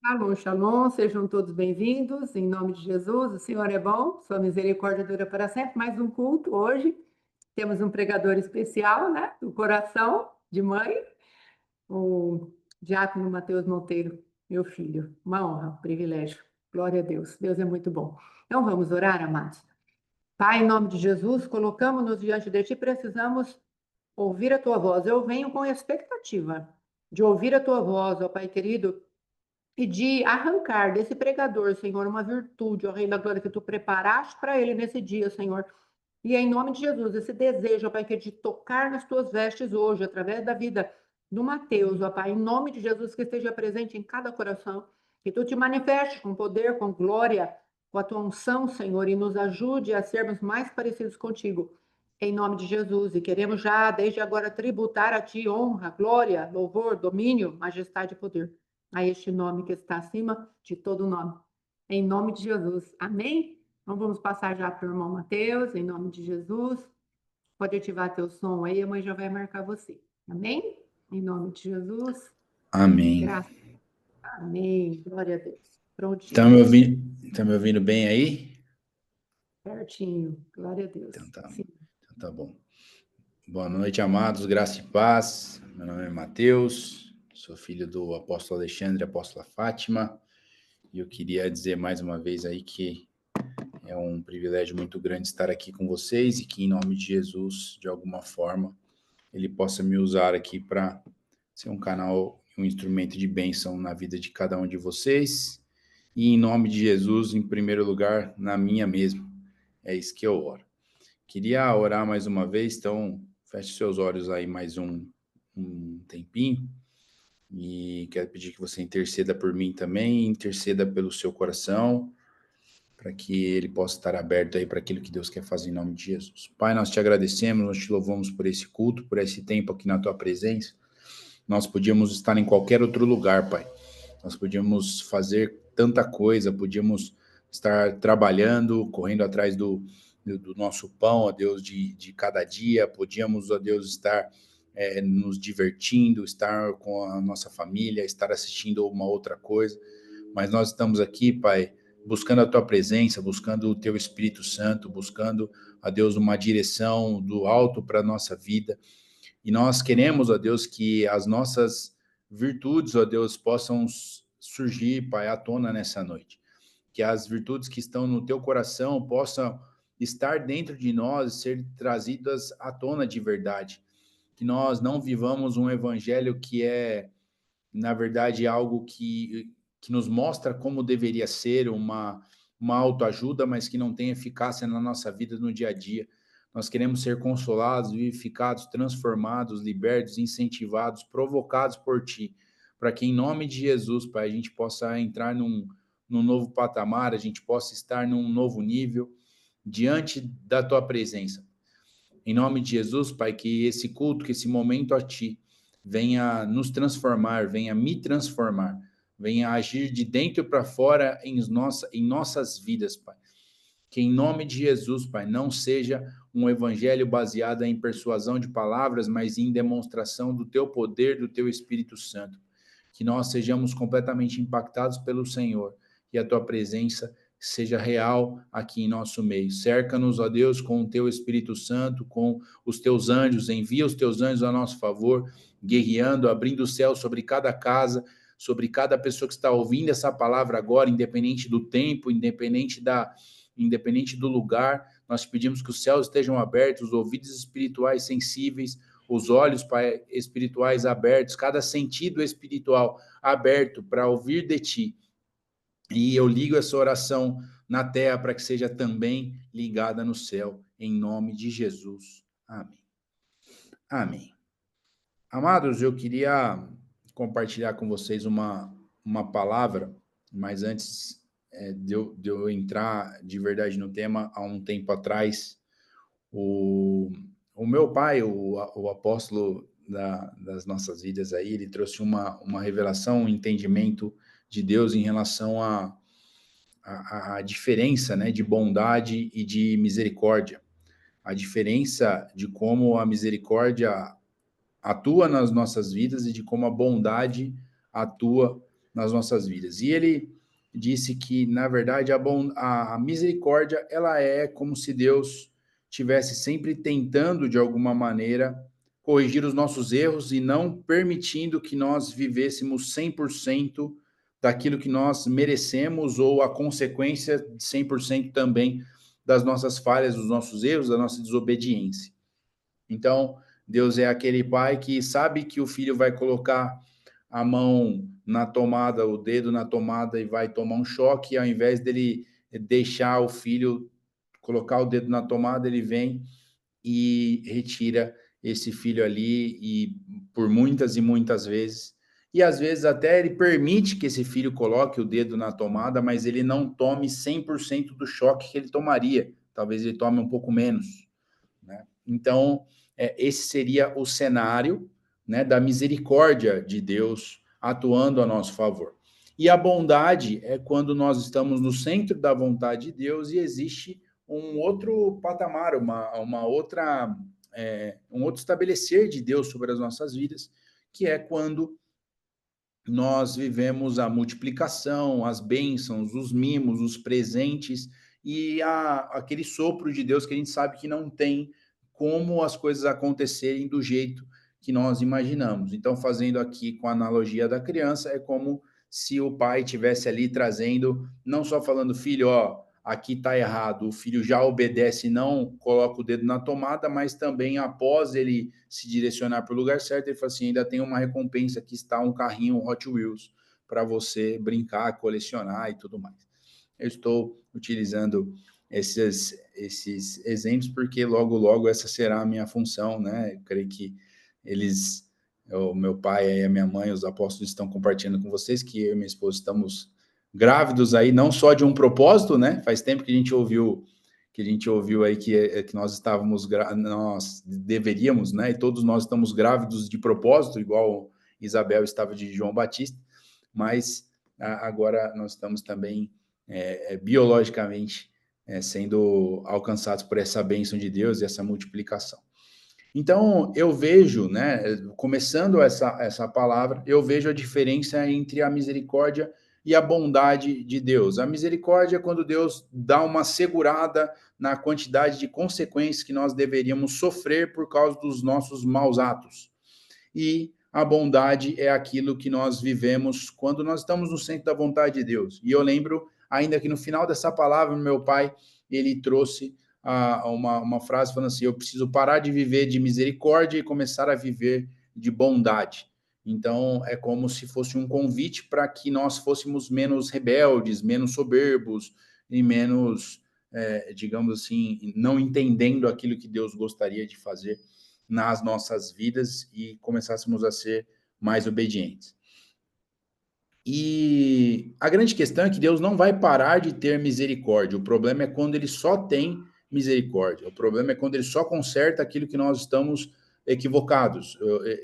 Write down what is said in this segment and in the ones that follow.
Shalom, shalom, sejam todos bem-vindos, em nome de Jesus. O Senhor é bom, sua misericórdia dura para sempre. Mais um culto hoje. Temos um pregador especial, né? Do coração de mãe, o diácono Mateus Monteiro, meu filho. Uma honra, um privilégio. Glória a Deus. Deus é muito bom. Então vamos orar, amados. Pai, em nome de Jesus, colocamos-nos diante de Ti, precisamos ouvir a Tua voz. Eu venho com expectativa de ouvir a Tua voz, ó Pai querido, e de arrancar desse pregador, Senhor, uma virtude, ó Rei da Glória, que tu preparaste para ele nesse dia, Senhor. E é em nome de Jesus, esse desejo, ó Pai, que é de tocar nas tuas vestes hoje, através da vida do Mateus, ó Pai, em nome de Jesus, que esteja presente em cada coração, que tu te manifestes com poder, com glória, com a tua unção, Senhor, e nos ajude a sermos mais parecidos contigo. Em nome de Jesus, e queremos já, desde agora, tributar a Ti honra, glória, louvor, domínio, majestade e poder a este nome que está acima de todo nome. Em nome de Jesus. Amém? Então vamos passar já para o irmão Mateus, em nome de Jesus. Pode ativar teu som aí, a mãe já vai marcar você. Amém? Em nome de Jesus. Amém. Graças. Amém. Glória a Deus. Estão Prontinho. me ouvindo, estão me ouvindo bem aí? Certinho. Glória a Deus. Então tá, Sim. então tá bom. Boa noite, amados, graça e paz. Meu nome é Mateus, sou filho do apóstolo Alexandre e apóstola Fátima, e eu queria dizer mais uma vez aí que é um privilégio muito grande estar aqui com vocês e que, em nome de Jesus, de alguma forma, ele possa me usar aqui para ser um canal, um instrumento de bênção na vida de cada um de vocês. E em nome de Jesus, em primeiro lugar, na minha mesmo. É isso que eu oro. Queria orar mais uma vez, então feche seus olhos aí mais um tempinho. E quero pedir que você interceda por mim também, interceda pelo seu coração, para que ele possa estar aberto aí para aquilo que Deus quer fazer em nome de Jesus. Pai, nós te agradecemos, nós te louvamos por esse culto, por esse tempo aqui na tua presença. Nós podíamos estar em qualquer outro lugar, Pai. Nós podíamos fazer tanta coisa, podíamos estar trabalhando, correndo atrás do nosso pão, ó Deus, de cada dia, podíamos, ó Deus, estar nos divertindo, estar com a nossa família, estar assistindo uma outra coisa, mas nós estamos aqui, Pai, buscando a Tua presença, buscando o Teu Espírito Santo, buscando, ó Deus, uma direção do alto para a nossa vida, e nós queremos, ó Deus, que as nossas virtudes, ó Deus, possam surgir, Pai, à tona nessa noite. Que as virtudes que estão no teu coração possam estar dentro de nós e ser trazidas à tona de verdade. Que nós não vivamos um evangelho que é, na verdade, algo que nos mostra como deveria ser uma autoajuda, mas que não tem eficácia na nossa vida no dia a dia. Nós queremos ser consolados, vivificados, transformados, libertos, incentivados, provocados por Ti, para que em nome de Jesus, Pai, a gente possa entrar num novo patamar, a gente possa estar num novo nível diante da Tua presença. Em nome de Jesus, Pai, que esse culto, que esse momento a Ti venha nos transformar, venha me transformar, venha agir de dentro para fora em nossas vidas, Pai. Que em nome de Jesus, Pai, não seja um evangelho baseado em persuasão de palavras, mas em demonstração do Teu poder, do Teu Espírito Santo. Que nós sejamos completamente impactados pelo Senhor e a Tua presença seja real aqui em nosso meio. Cerca-nos, ó Deus, com o Teu Espírito Santo, com os Teus anjos, envia os Teus anjos a nosso favor, guerreando, abrindo o céu sobre cada casa, sobre cada pessoa que está ouvindo essa palavra agora, independente do tempo, independente do lugar, nós pedimos que os céus estejam abertos, os ouvidos espirituais sensíveis, os olhos, Pai, espirituais abertos, cada sentido espiritual aberto para ouvir de Ti. E eu ligo essa oração na terra para que seja também ligada no céu, em nome de Jesus. Amém. Amém. Amados, eu queria compartilhar com vocês uma palavra, mas antes de eu entrar de verdade no tema, há um tempo atrás, o, o meu pai, o apóstolo das nossas vidas aí, ele trouxe uma revelação, um entendimento de Deus em relação à diferença, né, de bondade e de misericórdia. A diferença de como a misericórdia atua nas nossas vidas e de como a bondade atua nas nossas vidas. E ele disse que, na verdade, a misericórdia, ela é como se Deus tivesse sempre tentando, de alguma maneira, corrigir os nossos erros e não permitindo que nós vivêssemos 100% daquilo que nós merecemos ou a consequência de 100% também das nossas falhas, dos nossos erros, da nossa desobediência. Então, Deus é aquele pai que sabe que o filho vai colocar a mão na tomada, o dedo na tomada e vai tomar um choque, e ao invés dele deixar o filho colocar o dedo na tomada, ele vem e retira esse filho ali, e por muitas e muitas vezes, e às vezes até ele permite que esse filho coloque o dedo na tomada, mas ele não tome 100% do choque que ele tomaria, talvez ele tome um pouco menos, né? Então, esse seria o cenário, né, da misericórdia de Deus atuando a nosso favor. E a bondade é quando nós estamos no centro da vontade de Deus e existe um outro patamar, uma outra, um outro estabelecer de Deus sobre as nossas vidas, que é quando nós vivemos a multiplicação, as bênçãos, os mimos, os presentes e aquele sopro de Deus que a gente sabe que não tem como as coisas acontecerem do jeito que nós imaginamos. Então, fazendo aqui com a analogia da criança, é como se o pai tivesse ali trazendo, não só falando, filho, ó, aqui está errado, o filho já obedece e não coloca o dedo na tomada, mas também após ele se direcionar para o lugar certo, ele fala assim, ainda tem uma recompensa, que está um carrinho Hot Wheels para você brincar, colecionar e tudo mais. Eu estou utilizando esses exemplos porque logo essa será a minha função, né? Eu creio que o meu pai e a minha mãe, os apóstolos, estão compartilhando com vocês que eu e minha esposa estamos grávidos aí, não só de um propósito, né? Faz tempo que a gente ouviu aí que nós nós deveríamos, né? E todos nós estamos grávidos de propósito, igual Isabel estava de João Batista, mas agora nós estamos também biologicamente sendo alcançados por essa bênção de Deus e essa multiplicação. Então, eu vejo, né, começando essa palavra, eu vejo a diferença entre a misericórdia e a bondade de Deus. A misericórdia é quando Deus dá uma segurada na quantidade de consequências que nós deveríamos sofrer por causa dos nossos maus atos. E a bondade é aquilo que nós vivemos quando nós estamos no centro da vontade de Deus. E eu lembro, ainda que no final dessa palavra, meu pai, ele trouxe uma frase falando assim, eu preciso parar de viver de misericórdia e começar a viver de bondade. Então, é como se fosse um convite para que nós fôssemos menos rebeldes, menos soberbos e menos, digamos assim, não entendendo aquilo que Deus gostaria de fazer nas nossas vidas e começássemos a ser mais obedientes. E a grande questão é que Deus não vai parar de ter misericórdia. O problema é quando ele só tem misericórdia. O problema é quando ele só conserta aquilo que nós estamos equivocados.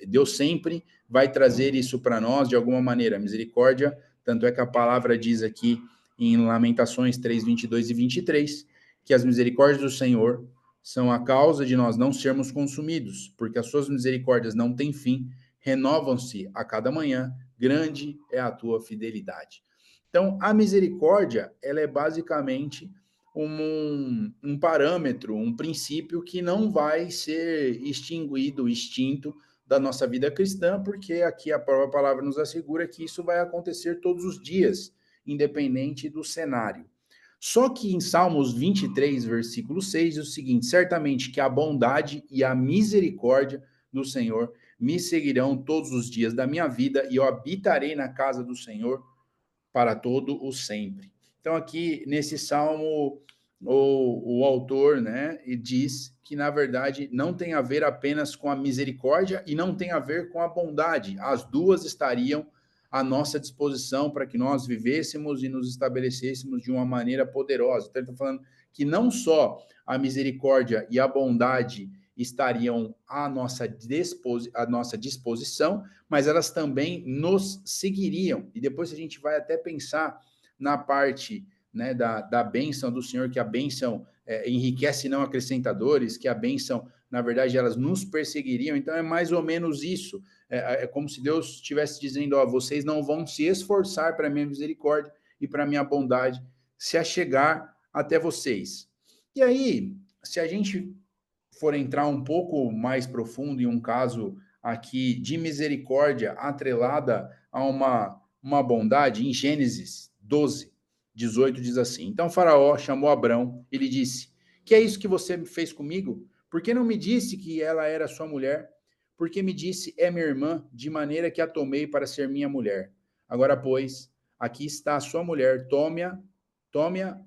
Deus sempre vai trazer isso para nós de alguma maneira. Misericórdia, tanto é que a palavra diz aqui em Lamentações 3, 22 e 23, que as misericórdias do Senhor são a causa de nós não sermos consumidos, porque as suas misericórdias não têm fim, renovam-se a cada manhã, grande é a tua fidelidade. Então, a misericórdia, ela é basicamente um parâmetro, um princípio que não vai ser extinto da nossa vida cristã, porque aqui a própria palavra nos assegura que isso vai acontecer todos os dias, independente do cenário. Só que em Salmos 23, versículo 6, diz o seguinte, certamente que a bondade e a misericórdia do Senhor me seguirão todos os dias da minha vida e eu habitarei na casa do Senhor para todo o sempre. Então aqui nesse salmo o autor, né, diz que na verdade não tem a ver apenas com a misericórdia e não tem a ver com a bondade. As duas estariam à nossa disposição para que nós vivêssemos e nos estabelecêssemos de uma maneira poderosa. Então ele está falando que não só a misericórdia e a bondade estariam à nossa disposição, mas elas também nos seguiriam. E depois a gente vai até pensar na parte, né, da bênção do Senhor, que a bênção enriquece não acrescentadores, que a bênção, na verdade, elas nos perseguiriam. Então, é mais ou menos isso. É como se Deus estivesse dizendo, ó, vocês não vão se esforçar para a minha misericórdia e para a minha bondade se achegar até vocês. E aí, se a gente for entrar um pouco mais profundo em um caso aqui de misericórdia atrelada a uma bondade, em Gênesis 12, 18 diz assim, então Faraó chamou Abrão e lhe disse, que é isso que você fez comigo? Por que não me disse que ela era sua mulher? Porque me disse, é minha irmã, de maneira que a tomei para ser minha mulher. Agora, pois, aqui está a sua mulher, tome-a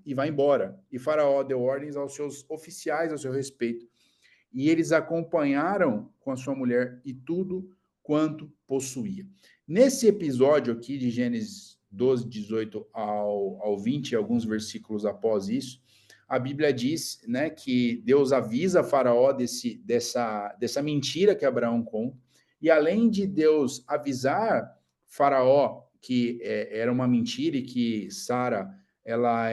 e vá embora. E Faraó deu ordens aos seus oficiais a seu respeito, e eles acompanharam com a sua mulher e tudo quanto possuía. Nesse episódio aqui de Gênesis 12, 18 ao 20, alguns versículos após isso, a Bíblia diz, né, que Deus avisa Faraó dessa mentira que Abraão conta, e além de Deus avisar Faraó que era uma mentira e que Sara ela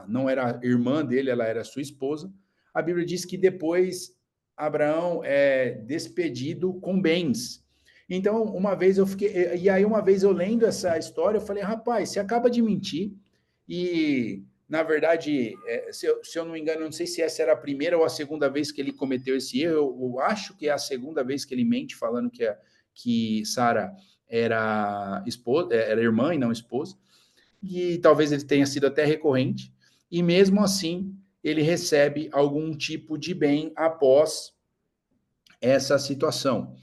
não era irmã dele, ela era sua esposa, a Bíblia diz que depois Abraão é despedido com bens. Então, uma vez uma vez eu lendo essa história, eu falei, rapaz, você acaba de mentir, e, na verdade, se eu não me engano, não sei se essa era a primeira ou a segunda vez que ele cometeu esse erro, eu acho que é a segunda vez que ele mente, falando que Sara era irmã e não esposa, e talvez ele tenha sido até recorrente, e mesmo assim, ele recebe algum tipo de bem após essa situação.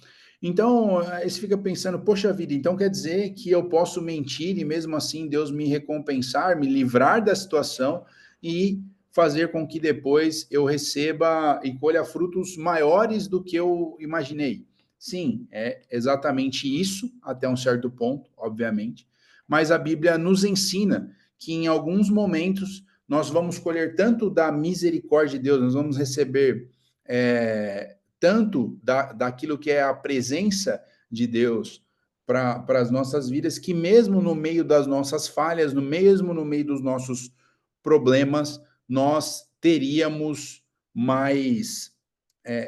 Então, você fica pensando, poxa vida, então quer dizer que eu posso mentir e mesmo assim Deus me recompensar, me livrar da situação e fazer com que depois eu receba e colha frutos maiores do que eu imaginei. Sim, é exatamente isso, até um certo ponto, obviamente, mas a Bíblia nos ensina que em alguns momentos nós vamos colher tanto da misericórdia de Deus, nós vamos receber tanto daquilo que é a presença de Deus para as nossas vidas, que mesmo no meio das nossas falhas, mesmo no meio dos nossos problemas, nós teríamos mais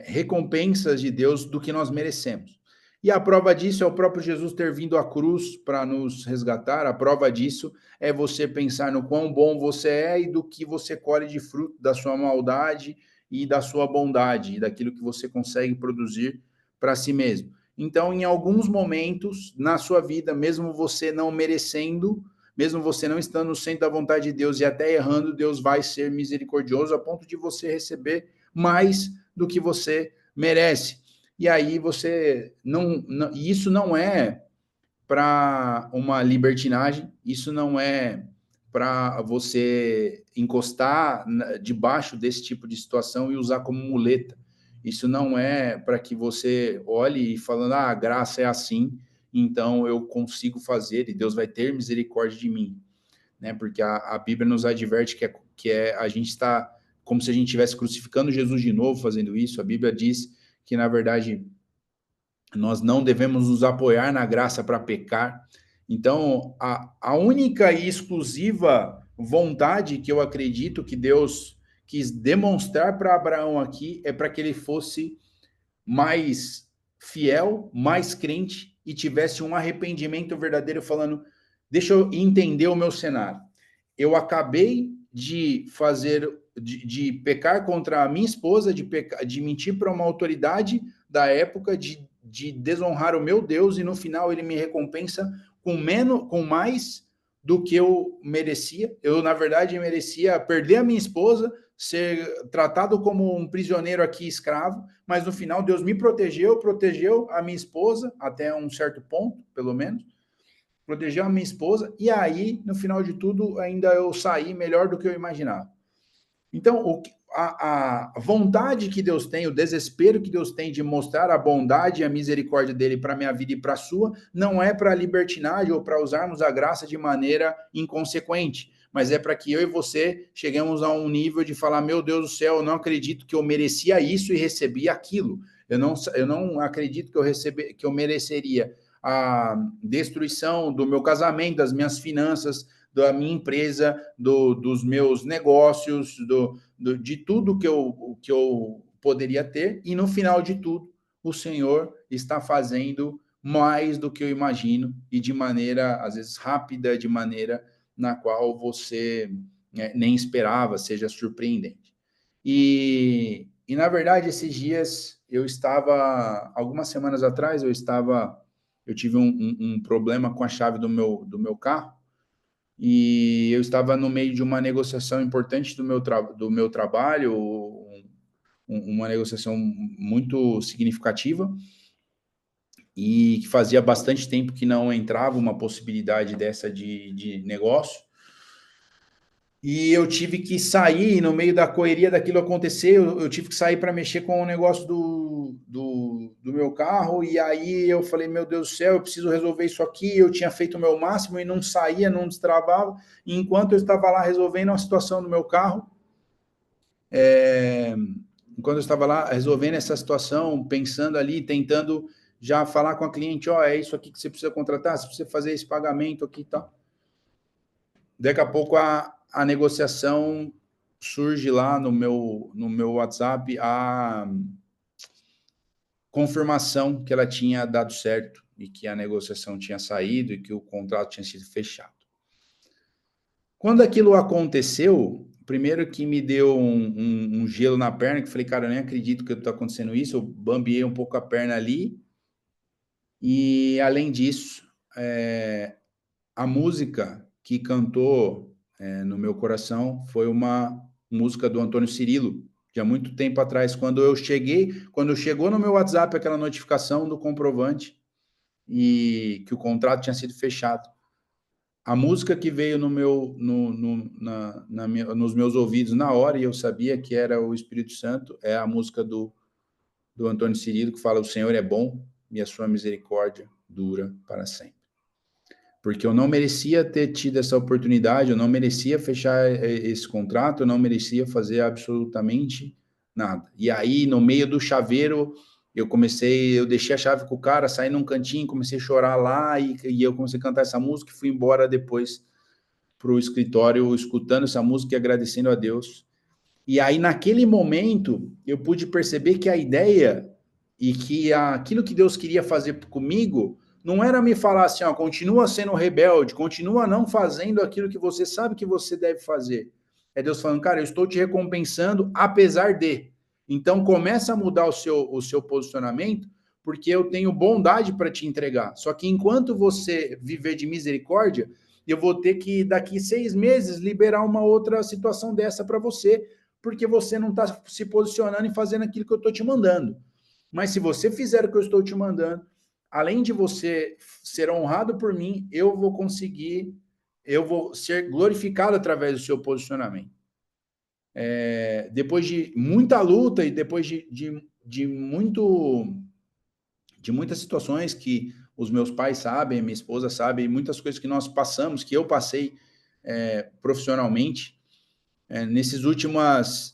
recompensas de Deus do que nós merecemos. E a prova disso é o próprio Jesus ter vindo à cruz para nos resgatar. A prova disso é você pensar no quão bom você é e do que você colhe de fruto da sua maldade e da sua bondade, e daquilo que você consegue produzir para si mesmo. Então, em alguns momentos na sua vida, mesmo você não merecendo, mesmo você não estando no centro da vontade de Deus e até errando, Deus vai ser misericordioso a ponto de você receber mais do que você merece. E aí você isso não é para uma libertinagem, isso não é para você encostar debaixo desse tipo de situação e usar como muleta. Isso não é para que você olhe e falando, a graça é assim, então eu consigo fazer e Deus vai ter misericórdia de mim, né? Porque a Bíblia nos adverte que a gente está como se a gente estivesse crucificando Jesus de novo fazendo isso. A Bíblia diz que, na verdade, nós não devemos nos apoiar na graça para pecar. Então, a única e exclusiva vontade que eu acredito que Deus quis demonstrar para Abraão aqui é para que ele fosse mais fiel, mais crente e tivesse um arrependimento verdadeiro, falando, deixa eu entender o meu cenário. Eu acabei de de pecar contra a minha esposa, de mentir para uma autoridade da época, de desonrar o meu Deus, e no final ele me recompensa com mais do que eu merecia. Eu, na verdade, merecia perder a minha esposa, ser tratado como um prisioneiro aqui, escravo, mas no final Deus me protegeu a minha esposa, até um certo ponto, pelo menos, protegeu a minha esposa, e aí, no final de tudo, ainda eu saí melhor do que eu imaginava. Então, a vontade que Deus tem, o desespero que Deus tem de mostrar a bondade e a misericórdia dele para a minha vida e para a sua, não é para libertinagem ou para usarmos a graça de maneira inconsequente, mas é para que eu e você cheguemos a um nível de falar, meu Deus do céu, eu não acredito que eu merecia isso e recebi aquilo. Eu não acredito que eu mereceria a destruição do meu casamento, das minhas finanças, da minha empresa, dos meus negócios, de tudo que eu poderia ter, e no final de tudo, o Senhor está fazendo mais do que eu imagino, e de maneira, às vezes, rápida, de maneira na qual você nem esperava, seja surpreendente. E na verdade, esses dias, algumas semanas atrás, eu tive um problema com a chave do meu carro, e eu estava no meio de uma negociação importante do meu trabalho, uma negociação muito significativa, e que fazia bastante tempo que não entrava uma possibilidade dessa de negócio. E eu tive que sair, no meio da correria daquilo acontecer, eu tive que sair para mexer com o negócio do meu carro, e aí eu falei, meu Deus do céu, eu preciso resolver isso aqui, eu tinha feito o meu máximo e não saía, não destravava, e enquanto eu estava lá resolvendo a situação do meu carro, enquanto eu estava lá resolvendo essa situação, pensando ali, tentando já falar com a cliente, é isso aqui que você precisa contratar, você precisa fazer esse pagamento aqui e tal. Daqui a pouco a negociação surge lá no meu WhatsApp a confirmação que ela tinha dado certo e que a negociação tinha saído e que o contrato tinha sido fechado. Quando aquilo aconteceu, primeiro que me deu um gelo na perna, que eu falei, cara, eu nem acredito que está acontecendo isso, eu bambiei um pouco a perna ali, e além disso, a música que cantou no meu coração foi uma música do Antônio Cirilo, de há muito tempo atrás, quando chegou no meu WhatsApp aquela notificação do comprovante e que o contrato tinha sido fechado. A música que veio nos meus ouvidos na hora, e eu sabia que era o Espírito Santo, é a música do Antônio Cirilo, que fala, o Senhor é bom e a sua misericórdia dura para sempre. Porque eu não merecia ter tido essa oportunidade, eu não merecia fechar esse contrato, eu não merecia fazer absolutamente nada. E aí, no meio do chaveiro, eu deixei a chave com o cara, saí num cantinho, comecei a chorar lá, e eu comecei a cantar essa música, e fui embora depois para o escritório, escutando essa música e agradecendo a Deus. E aí, naquele momento, eu pude perceber que a ideia e que aquilo que Deus queria fazer comigo não era me falar assim, continua sendo rebelde, continua não fazendo aquilo que você sabe que você deve fazer. É Deus falando, cara, eu estou te recompensando apesar de. Então, começa a mudar o seu posicionamento, porque eu tenho bondade para te entregar. Só que enquanto você viver de misericórdia, eu vou ter que, daqui 6 meses, liberar uma outra situação dessa para você, porque você não está se posicionando e fazendo aquilo que eu estou te mandando. Mas se você fizer o que eu estou te mandando, além de você ser honrado por mim, eu vou ser glorificado através do seu posicionamento. Depois de muita luta e depois de muitas situações que os meus pais sabem, minha esposa sabe, muitas coisas que nós passamos, que eu passei profissionalmente, nesses últimos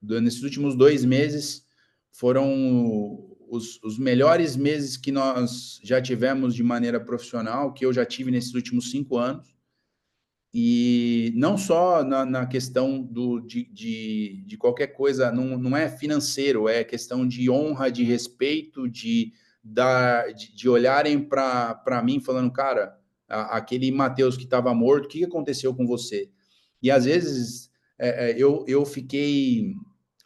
2 meses, foram os melhores meses que nós já tivemos de maneira profissional, que eu já tive nesses últimos 5 anos, e não só na questão de qualquer coisa, não é financeiro, é questão de honra, de respeito, de olharem para mim falando, cara, aquele Mateus que estava morto, o que aconteceu com você? E às vezes eu fiquei...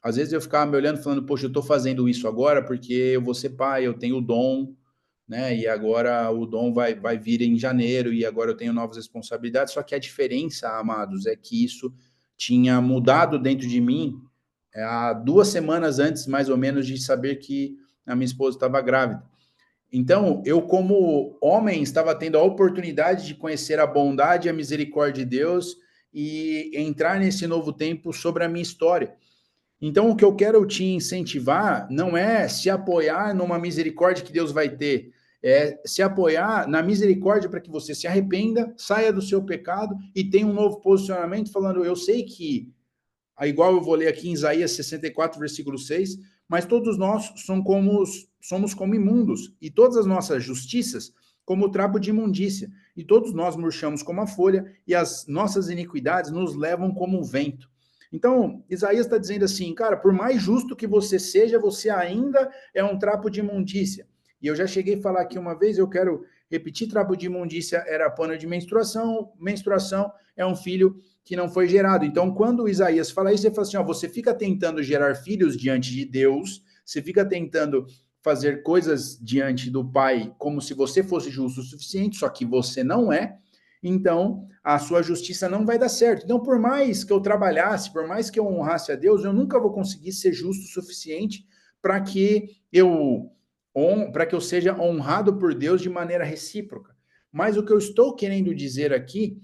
Às vezes eu ficava me olhando falando, poxa, eu estou fazendo isso agora porque eu vou ser pai, eu tenho o dom, né? E agora o dom vai vir em janeiro e agora eu tenho novas responsabilidades. Só que a diferença, amados, é que isso tinha mudado dentro de mim há 2 semanas antes, mais ou menos, de saber que a minha esposa estava grávida. Então, eu, como homem, estava tendo a oportunidade de conhecer a bondade e a misericórdia de Deus e entrar nesse novo tempo sobre a minha história. Então, o que eu quero te incentivar não é se apoiar numa misericórdia que Deus vai ter, é se apoiar na misericórdia para que você se arrependa, saia do seu pecado e tenha um novo posicionamento, falando, eu sei que, igual eu vou ler aqui em Isaías 64, versículo 6, mas todos nós somos como imundos, e todas as nossas justiças como trapo de imundícia, e todos nós murchamos como a folha, e as nossas iniquidades nos levam como um vento. Então, Isaías está dizendo assim, cara, por mais justo que você seja, você ainda é um trapo de imundícia. E eu já cheguei a falar aqui uma vez, eu quero repetir, trapo de imundícia era pano de menstruação, menstruação é um filho que não foi gerado. Então, quando Isaías fala isso, ele fala assim, ó, você fica tentando gerar filhos diante de Deus, você fica tentando fazer coisas diante do Pai como se você fosse justo o suficiente, só que você não é, então a sua justiça não vai dar certo. Então, por mais que eu trabalhasse, por mais que eu honrasse a Deus, eu nunca vou conseguir ser justo o suficiente para que eu seja honrado por Deus de maneira recíproca. Mas o que eu estou querendo dizer aqui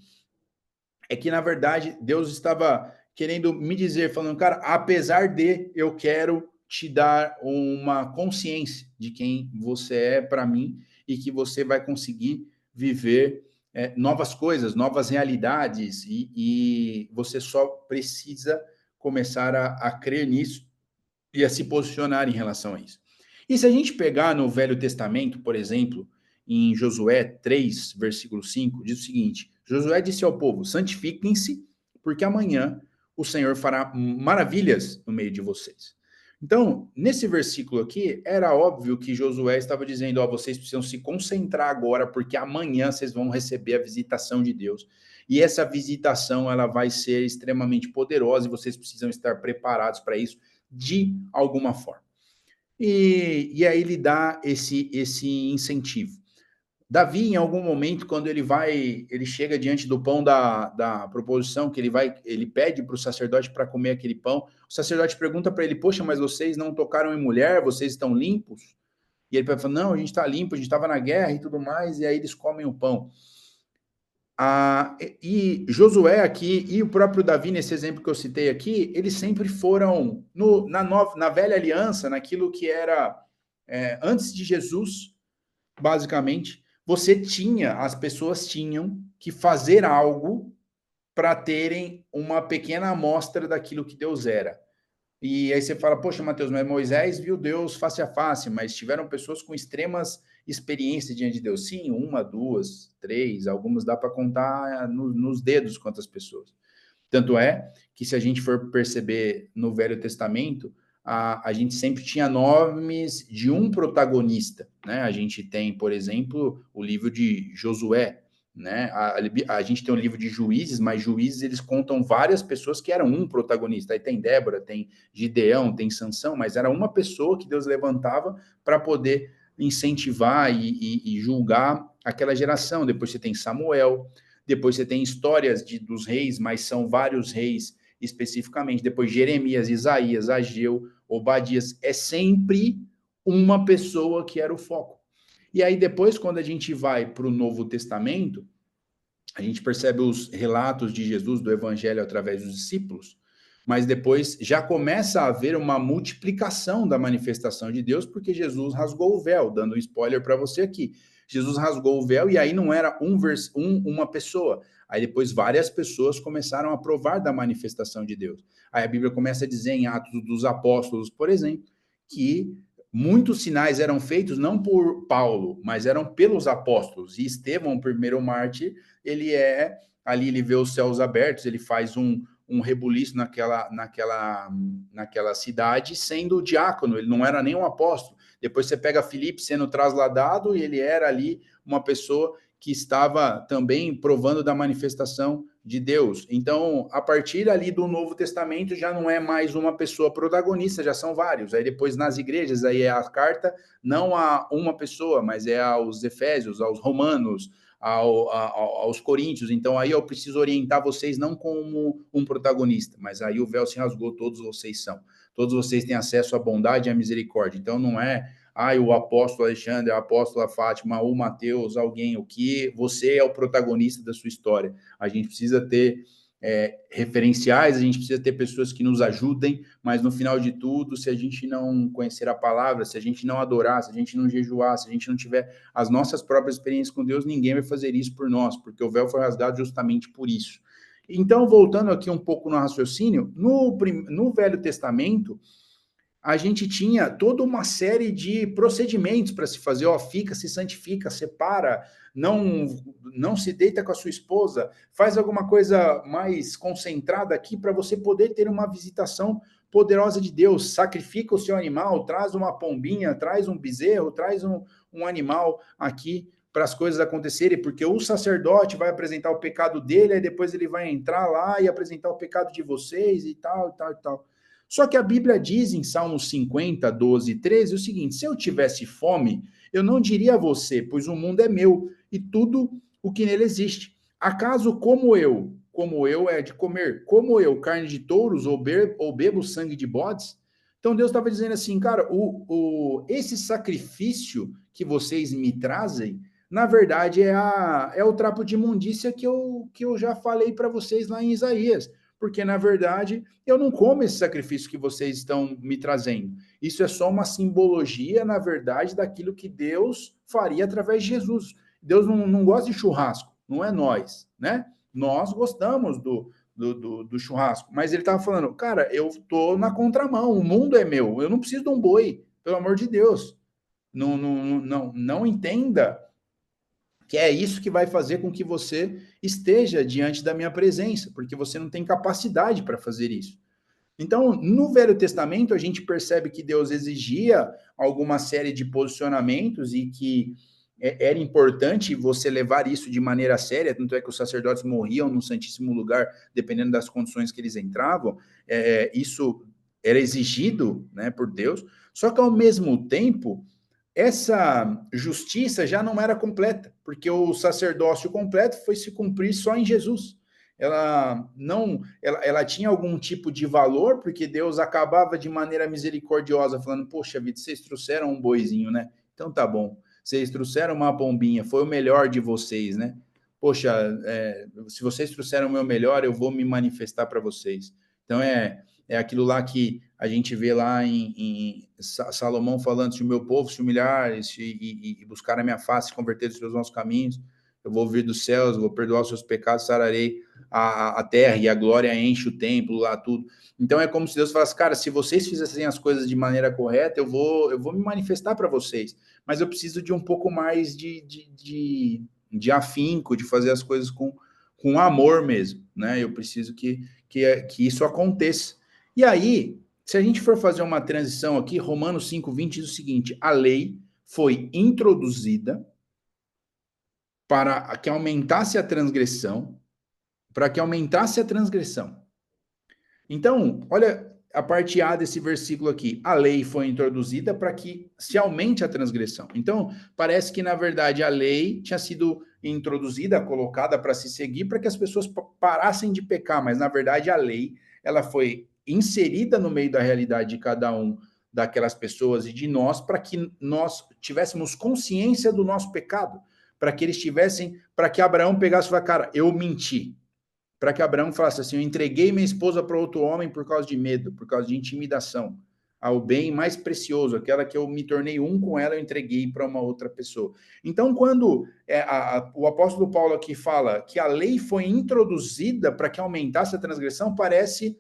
é que, na verdade, Deus estava querendo me dizer, falando, cara, apesar de eu quero te dar uma consciência de quem você é para mim e que você vai conseguir viver novas coisas, novas realidades e você só precisa começar a crer nisso e a se posicionar em relação a isso. E se a gente pegar no Velho Testamento, por exemplo, em Josué 3, versículo 5, diz o seguinte, Josué disse ao povo, santifiquem-se, porque amanhã o Senhor fará maravilhas no meio de vocês. Então, nesse versículo aqui, era óbvio que Josué estava dizendo, ó, vocês precisam se concentrar agora, porque amanhã vocês vão receber a visitação de Deus. E essa visitação, ela vai ser extremamente poderosa e vocês precisam estar preparados para isso de alguma forma. E aí ele dá esse incentivo. Davi, em algum momento, quando ele chega diante do pão da proposição, que ele pede para o sacerdote para comer aquele pão, o sacerdote pergunta para ele, poxa, mas vocês não tocaram em mulher, vocês estão limpos? E ele fala, não, a gente está limpo, a gente estava na guerra e tudo mais, e aí eles comem o pão. E Josué aqui, e o próprio Davi, nesse exemplo que eu citei aqui, eles sempre foram, na velha aliança, naquilo que era antes de Jesus, basicamente, as pessoas tinham que fazer algo para terem uma pequena amostra daquilo que Deus era. E aí você fala, poxa, Mateus, mas Moisés viu Deus face a face, mas tiveram pessoas com extremas experiências diante de Deus. Sim, 1, 2, 3, algumas dá para contar nos dedos quantas pessoas. Tanto é que se a gente for perceber no Velho Testamento, a gente sempre tinha nomes de um protagonista, né? A gente tem, por exemplo, o livro de Josué, né? A gente tem o livro de Juízes, mas Juízes eles contam várias pessoas que eram um protagonista. Aí tem Débora, tem Gideão, tem Sansão, mas era uma pessoa que Deus levantava para poder incentivar e julgar aquela geração. Depois você tem Samuel, depois você tem histórias dos reis, mas são vários reis especificamente. Depois Jeremias, Isaías, Ageu, Obadias. É sempre uma pessoa que era o foco. E aí depois, quando a gente vai para o Novo Testamento, a gente percebe os relatos de Jesus, do Evangelho, através dos discípulos, mas depois já começa a haver uma multiplicação da manifestação de Deus, porque Jesus rasgou o véu, dando um spoiler para você aqui. Jesus rasgou o véu e aí não era uma pessoa. Aí depois várias pessoas começaram a provar da manifestação de Deus. Aí a Bíblia começa a dizer em Atos dos Apóstolos, por exemplo, que muitos sinais eram feitos não por Paulo, mas eram pelos apóstolos. E Estevão, o primeiro mártir, ele vê os céus abertos, ele faz um rebuliço naquela cidade, sendo diácono, ele não era nem um apóstolo. Depois você pega Filipe sendo trasladado, e ele era ali uma pessoa que estava também provando da manifestação de Deus. Então, a partir ali do Novo Testamento, já não é mais uma pessoa protagonista, já são vários. Aí depois nas igrejas, aí é a carta não a uma pessoa, mas é aos Efésios, aos Romanos, aos Coríntios. Então, aí eu preciso orientar vocês não como um protagonista, mas aí o véu se rasgou, todos vocês são. Todos vocês têm acesso à bondade e à misericórdia. Então, não é o apóstolo Alexandre, a apóstola Fátima, o Mateus, alguém, o que você é o protagonista da sua história. A gente precisa ter referenciais, a gente precisa ter pessoas que nos ajudem, mas no final de tudo, se a gente não conhecer a palavra, se a gente não adorar, se a gente não jejuar, se a gente não tiver as nossas próprias experiências com Deus, ninguém vai fazer isso por nós, porque o véu foi rasgado justamente por isso. Então, voltando aqui um pouco no raciocínio, no Velho Testamento, a gente tinha toda uma série de procedimentos para se fazer, ó, fica, se santifica, separa, não se deita com a sua esposa, faz alguma coisa mais concentrada aqui para você poder ter uma visitação poderosa de Deus, sacrifica o seu animal, traz uma pombinha, traz um bezerro, traz um animal aqui para as coisas acontecerem, porque o sacerdote vai apresentar o pecado dele, aí depois ele vai entrar lá e apresentar o pecado de vocês e tal, e tal, e tal. Só que a Bíblia diz em Salmos 50, 12 e 13 o seguinte: se eu tivesse fome, eu não diria a você, pois o mundo é meu e tudo o que nele existe. Acaso como eu é de comer, como eu, carne de touros ou bebo sangue de bodes? Então Deus estava dizendo assim, cara, esse sacrifício que vocês me trazem, na verdade é o trapo de imundícia que eu já falei para vocês lá em Isaías. Porque, na verdade, eu não como esse sacrifício que vocês estão me trazendo. Isso é só uma simbologia, na verdade, daquilo que Deus faria através de Jesus. Deus não gosta de churrasco, não é nós, né? Nós gostamos do churrasco, mas ele estava falando, cara, eu tô na contramão, o mundo é meu, eu não preciso de um boi, pelo amor de Deus. Não entenda que é isso que vai fazer com que você esteja diante da minha presença, porque você não tem capacidade para fazer isso. Então, no Velho Testamento, a gente percebe que Deus exigia alguma série de posicionamentos e que era importante você levar isso de maneira séria, tanto é que os sacerdotes morriam no Santíssimo Lugar, dependendo das condições que eles entravam, isso era exigido, né, por Deus, só que ao mesmo tempo, essa justiça já não era completa, porque o sacerdócio completo foi se cumprir só em Jesus. Ela tinha algum tipo de valor, porque Deus acabava de maneira misericordiosa, falando, poxa vida, vocês trouxeram um boizinho, né? Então tá bom. Vocês trouxeram uma pombinha, foi o melhor de vocês, né? Poxa, se vocês trouxeram o meu melhor, eu vou me manifestar para vocês. Então é aquilo lá que a gente vê lá em Salomão falando, se o meu povo se humilhar e buscar a minha face, se converter dos seus maus caminhos, eu vou vir dos céus, vou perdoar os seus pecados, sararei a terra e a glória enche o templo lá, tudo. Então é como se Deus falasse, cara, se vocês fizessem as coisas de maneira correta, eu vou me manifestar para vocês, mas eu preciso de um pouco mais de afinco, de fazer as coisas com amor mesmo, né? Eu preciso que isso aconteça. E aí, se a gente for fazer uma transição aqui, Romanos 5:20 diz o seguinte, a lei foi introduzida para que aumentasse a transgressão, Então, olha a parte A desse versículo aqui. A lei foi introduzida para que se aumente a transgressão. Então, parece que, na verdade, a lei tinha sido introduzida, colocada para se seguir, para que as pessoas parassem de pecar, mas, na verdade, a lei ela foi inserida no meio da realidade de cada um daquelas pessoas e de nós, para que nós tivéssemos consciência do nosso pecado, para que Abraão pegasse e falasse, cara, eu menti, para que Abraão falasse assim, eu entreguei minha esposa para outro homem por causa de medo, por causa de intimidação, ao bem mais precioso, aquela que eu me tornei um com ela, eu entreguei para uma outra pessoa. Então, quando o apóstolo Paulo aqui fala que a lei foi introduzida para que aumentasse a transgressão, parece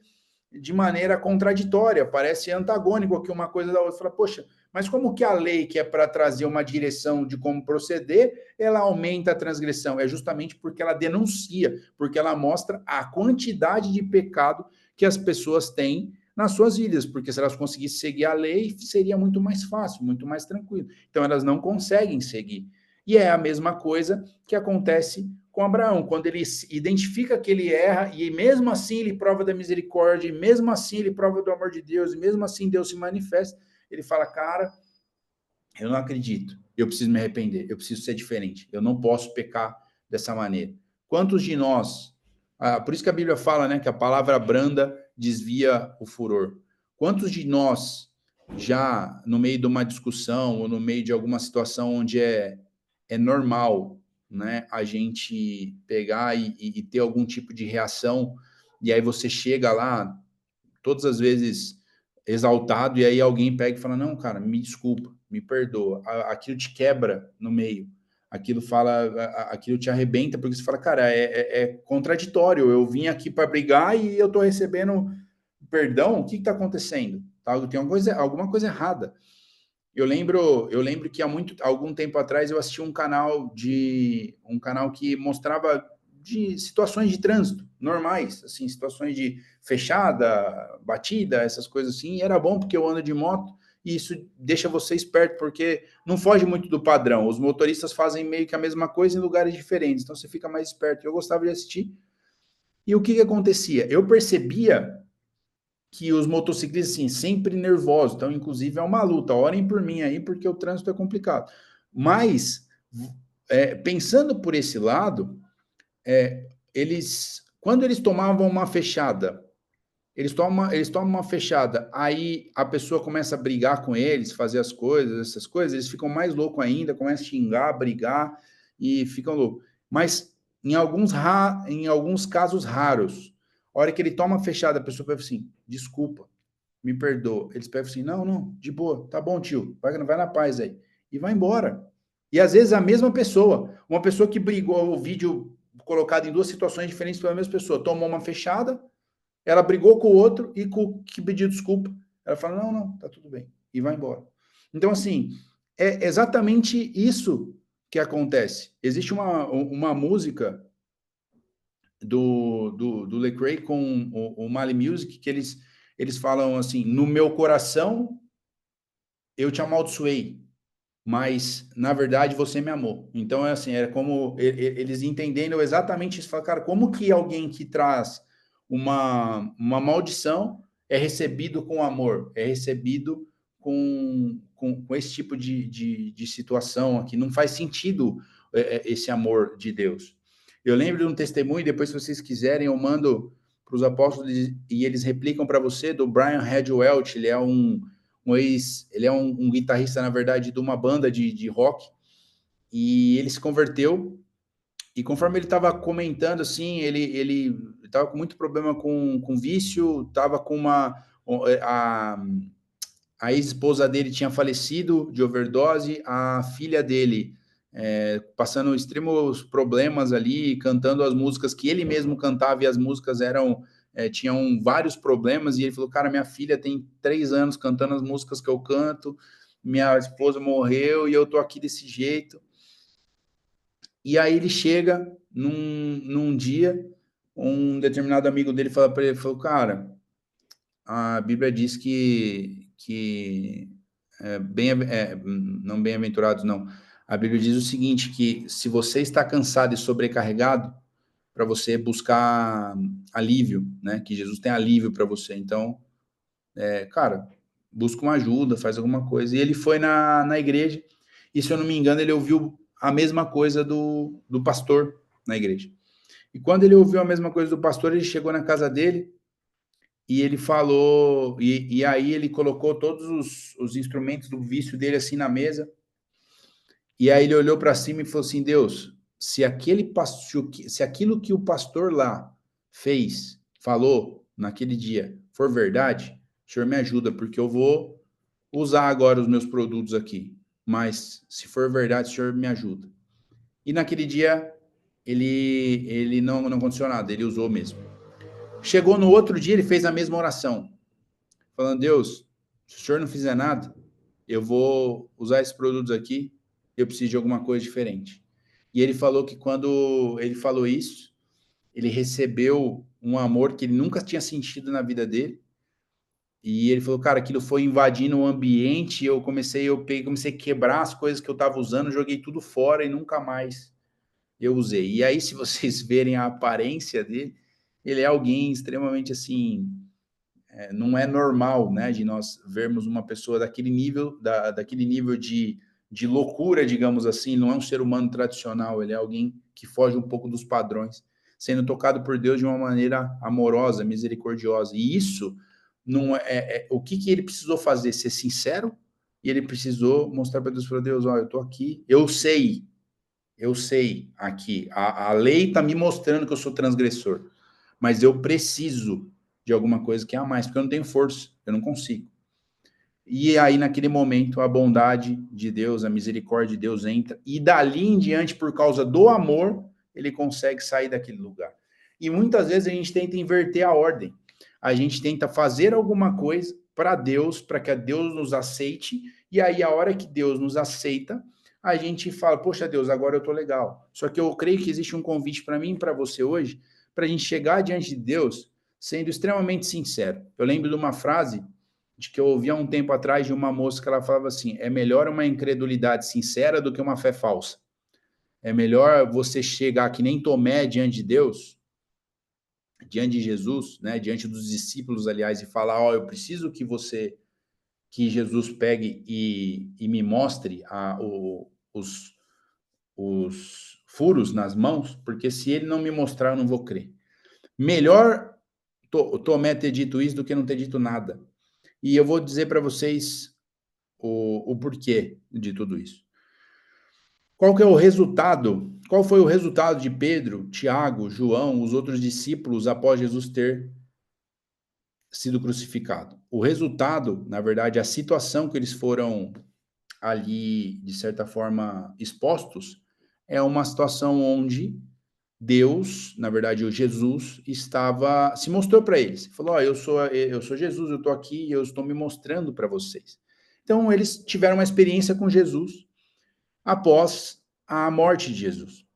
de maneira contraditória, parece antagônico aqui uma coisa da outra. Fala, poxa, mas como que a lei, que é para trazer uma direção de como proceder, ela aumenta a transgressão? É justamente porque ela denuncia, porque ela mostra a quantidade de pecado que as pessoas têm nas suas vidas, porque se elas conseguissem seguir a lei, seria muito mais fácil, muito mais tranquilo. Então, elas não conseguem seguir. E é a mesma coisa que acontece com Abraão, quando ele identifica que ele erra, e mesmo assim ele prova da misericórdia, e mesmo assim ele prova do amor de Deus, e mesmo assim Deus se manifesta, ele fala, cara, eu não acredito, eu preciso me arrepender, eu preciso ser diferente, eu não posso pecar dessa maneira. Quantos de nós, por isso que a Bíblia fala, né, que a palavra branda desvia o furor. Quantos de nós, já no meio de uma discussão, ou no meio de alguma situação onde é normal, né, a gente pegar e ter algum tipo de reação, e aí você chega lá, todas as vezes exaltado, e aí alguém pega e fala, não, cara, me desculpa, me perdoa, aquilo te quebra no meio, aquilo te arrebenta, porque você fala, cara, é contraditório, eu vim aqui para brigar e eu tô recebendo perdão, o que está acontecendo? tá? Tem alguma coisa errada. Eu lembro que algum tempo atrás eu assisti um canal que mostrava de situações de trânsito normais, assim, situações de fechada, batida, essas coisas assim. E era bom porque eu ando de moto e isso deixa você esperto, porque não foge muito do padrão. Os motoristas fazem meio que a mesma coisa em lugares diferentes, então você fica mais esperto. Eu gostava de assistir. E o que acontecia? Eu percebia que os motociclistas, assim, sempre nervosos. Então, inclusive, é uma luta. Orem por mim aí, porque o trânsito é complicado. Mas, pensando por esse lado, quando eles tomavam uma fechada, eles tomam uma fechada, aí a pessoa começa a brigar com eles, fazer essas coisas, eles ficam mais loucos ainda, começam a xingar, brigar e ficam loucos. Mas em alguns casos raros, a hora que ele toma a fechada, a pessoa pega assim, desculpa, me perdoa. Eles pegam assim, não, de boa, tá bom, tio, vai na paz aí. E vai embora. E às vezes a mesma pessoa, uma pessoa que brigou, o vídeo colocado em duas situações diferentes pela mesma pessoa, tomou uma fechada, ela brigou com o outro e que pediu desculpa. Ela fala, não, tá tudo bem. E vai embora. Então, assim, é exatamente isso que acontece. Existe uma música do Lecrae com o Mali Music que eles falam assim, no meu coração eu te amaldiçoei, mas na verdade você me amou. Então é assim, é como eles entendendo exatamente isso. Fala, cara, como que alguém que traz uma maldição é recebido com amor, é recebido com esse tipo de situação aqui? Não faz sentido esse amor de Deus. Eu lembro de um testemunho, depois se vocês quiserem eu mando para os apóstolos e eles replicam para você, do Brian Red Welch. Ele é ele é um guitarrista, na verdade, de uma banda de rock, e ele se converteu, e conforme ele estava comentando, assim, ele estava com muito problema com vício, estava com a ex-esposa dele tinha falecido de overdose, a filha dele passando extremos problemas ali, cantando as músicas que ele mesmo cantava, e as músicas tinham vários problemas, e ele falou, cara, minha filha tem 3 anos cantando as músicas que eu canto, minha esposa morreu e eu tô aqui desse jeito. E aí ele chega num dia, um determinado amigo dele fala para ele, falou, cara, a Bíblia diz que não bem-aventurados, não. A Bíblia diz o seguinte, que se você está cansado e sobrecarregado, para você buscar alívio, né? Que Jesus tem alívio para você. Então, cara, busca uma ajuda, faz alguma coisa. E ele foi na igreja, e se eu não me engano, ele ouviu a mesma coisa do pastor na igreja. E quando ele ouviu a mesma coisa do pastor, ele chegou na casa dele, e ele falou, e aí ele colocou todos os instrumentos do vício dele assim na mesa, e aí ele olhou para cima e falou assim, Deus, se aquilo que o pastor lá falou naquele dia, for verdade, o Senhor me ajuda, porque eu vou usar agora os meus produtos aqui, mas se for verdade, o Senhor me ajuda. E naquele dia, ele não aconteceu nada, ele usou mesmo. Chegou no outro dia, ele fez a mesma oração, falando, Deus, se o Senhor não fizer nada, eu vou usar esses produtos aqui, eu preciso de alguma coisa diferente. E ele falou que quando ele falou isso, ele recebeu um amor que ele nunca tinha sentido na vida dele. E ele falou, cara, aquilo foi invadindo o ambiente, comecei a quebrar as coisas que eu estava usando, joguei tudo fora e nunca mais eu usei. E aí, se vocês verem a aparência dele, ele é alguém extremamente assim, não é normal, né, de nós vermos uma pessoa daquele nível, daquele nível de loucura, digamos assim. Não é um ser humano tradicional, ele é alguém que foge um pouco dos padrões, sendo tocado por Deus de uma maneira amorosa, misericordiosa. E isso não o que ele precisou fazer? Ser sincero, e ele precisou mostrar para Deus, eu tô aqui, eu sei aqui, a lei está me mostrando que eu sou transgressor, mas eu preciso de alguma coisa que é a mais, porque eu não tenho força, eu não consigo. E aí, naquele momento, a bondade de Deus, a misericórdia de Deus entra, e dali em diante, por causa do amor, ele consegue sair daquele lugar. E muitas vezes a gente tenta inverter a ordem, a gente tenta fazer alguma coisa para Deus, para que Deus nos aceite, e aí a hora que Deus nos aceita, a gente fala, poxa Deus, agora eu tô legal. Só que eu creio que existe um convite para mim e para você hoje, para a gente chegar diante de Deus sendo extremamente sincero. Eu lembro de uma frase de que eu ouvi há um tempo atrás de uma moça que ela falava assim, é melhor uma incredulidade sincera do que uma fé falsa. É melhor você chegar que nem Tomé diante de Deus, diante de Jesus, né, diante dos discípulos, aliás, e falar, ó, eu preciso que Jesus pegue e me mostre os furos nas mãos, porque se ele não me mostrar, eu não vou crer. Melhor Tomé ter dito isso do que não ter dito nada. E eu vou dizer para vocês o porquê de tudo isso. Qual que é o resultado? Qual foi o resultado de Pedro, Tiago, João, os outros discípulos após Jesus ter sido crucificado? O resultado, na verdade, a situação que eles foram ali, de certa forma, expostos, é uma situação onde Deus, na verdade, o Jesus, se mostrou para eles. Falou, eu sou Jesus, eu estou aqui e eu estou me mostrando para vocês. Então, eles tiveram uma experiência com Jesus após a morte de Jesus.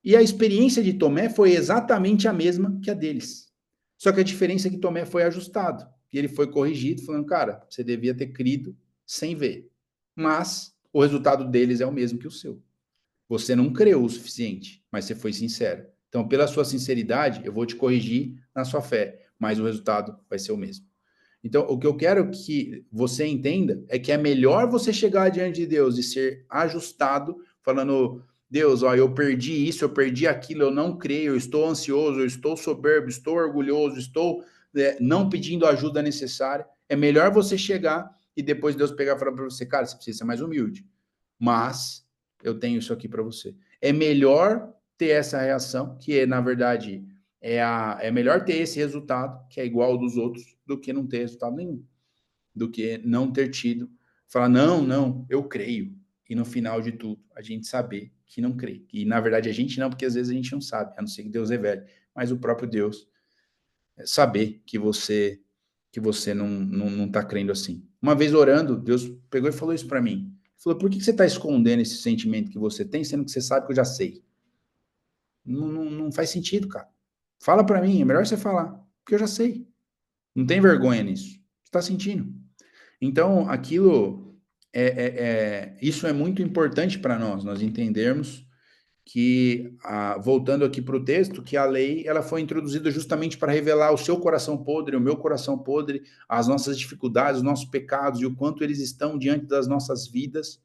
E a experiência de Tomé foi exatamente a mesma que a deles. Só que a diferença é que Tomé foi ajustado. E ele foi corrigido, falando, cara, você devia ter crido sem ver. Mas o resultado deles é o mesmo que o seu. Você não creu o suficiente, mas você foi sincero. Então, pela sua sinceridade, eu vou te corrigir na sua fé, mas o resultado vai ser o mesmo. Então, o que eu quero que você entenda é que é melhor você chegar diante de Deus e ser ajustado, falando, Deus, ó, eu perdi isso, eu perdi aquilo, eu não creio, eu estou ansioso, eu estou soberbo, estou orgulhoso, estou não pedindo a ajuda necessária. É melhor você chegar e depois Deus pegar e falar para você, cara, você precisa ser mais humilde. Mas eu tenho isso aqui para você. É melhor ter essa reação, que é, na verdade, é melhor ter esse resultado, que é igual ao dos outros, do que não ter resultado nenhum. Do que não ter tido, falar, não, eu creio. E no final de tudo, a gente saber que não crê. E, na verdade, a gente não, porque às vezes a gente não sabe, a não ser que Deus revele. Mas o próprio Deus saber que você não está crendo assim. Uma vez orando, Deus pegou e falou isso para mim. Falou, por que você está escondendo esse sentimento que você tem, sendo que você sabe que eu já sei? Não faz sentido, cara. Fala para mim, é melhor você falar, porque eu já sei. Não tem vergonha nisso. Você está sentindo. Então, isso é muito importante para nós entendermos que, voltando aqui para o texto, que a lei ela foi introduzida justamente para revelar o seu coração podre, o meu coração podre, as nossas dificuldades, os nossos pecados e o quanto eles estão diante das nossas vidas.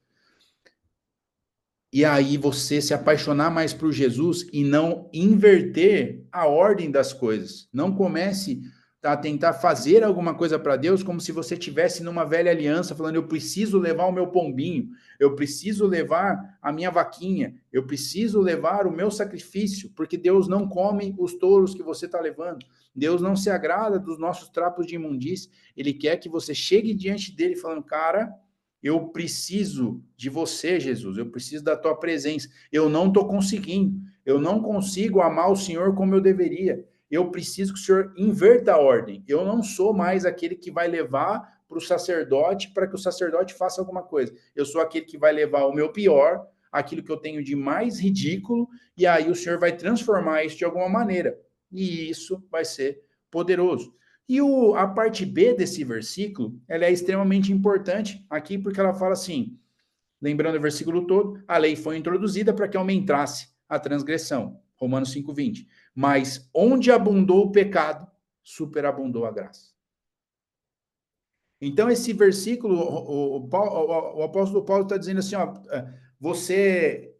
E aí você se apaixonar mais por Jesus e não inverter a ordem das coisas. Não comece a tentar fazer alguma coisa para Deus como se você estivesse numa velha aliança, falando, eu preciso levar o meu pombinho, eu preciso levar a minha vaquinha, eu preciso levar o meu sacrifício, porque Deus não come os touros que você está levando. Deus não se agrada dos nossos trapos de imundície. Ele quer que você chegue diante dele falando, cara, eu preciso de você, Jesus, eu preciso da tua presença. Eu não estou conseguindo, eu não consigo amar o Senhor como eu deveria. Eu preciso que o Senhor inverta a ordem. Eu não sou mais aquele que vai levar para o sacerdote para que o sacerdote faça alguma coisa. Eu sou aquele que vai levar o meu pior, aquilo que eu tenho de mais ridículo, e aí o Senhor vai transformar isso de alguma maneira. E isso vai ser poderoso. E a parte B desse versículo, ela é extremamente importante aqui, porque ela fala assim, lembrando o versículo todo, a lei foi introduzida para que aumentasse a transgressão. Romanos 5:20. Mas onde abundou o pecado, superabundou a graça. Então, esse versículo, o apóstolo Paulo está dizendo assim, ó, você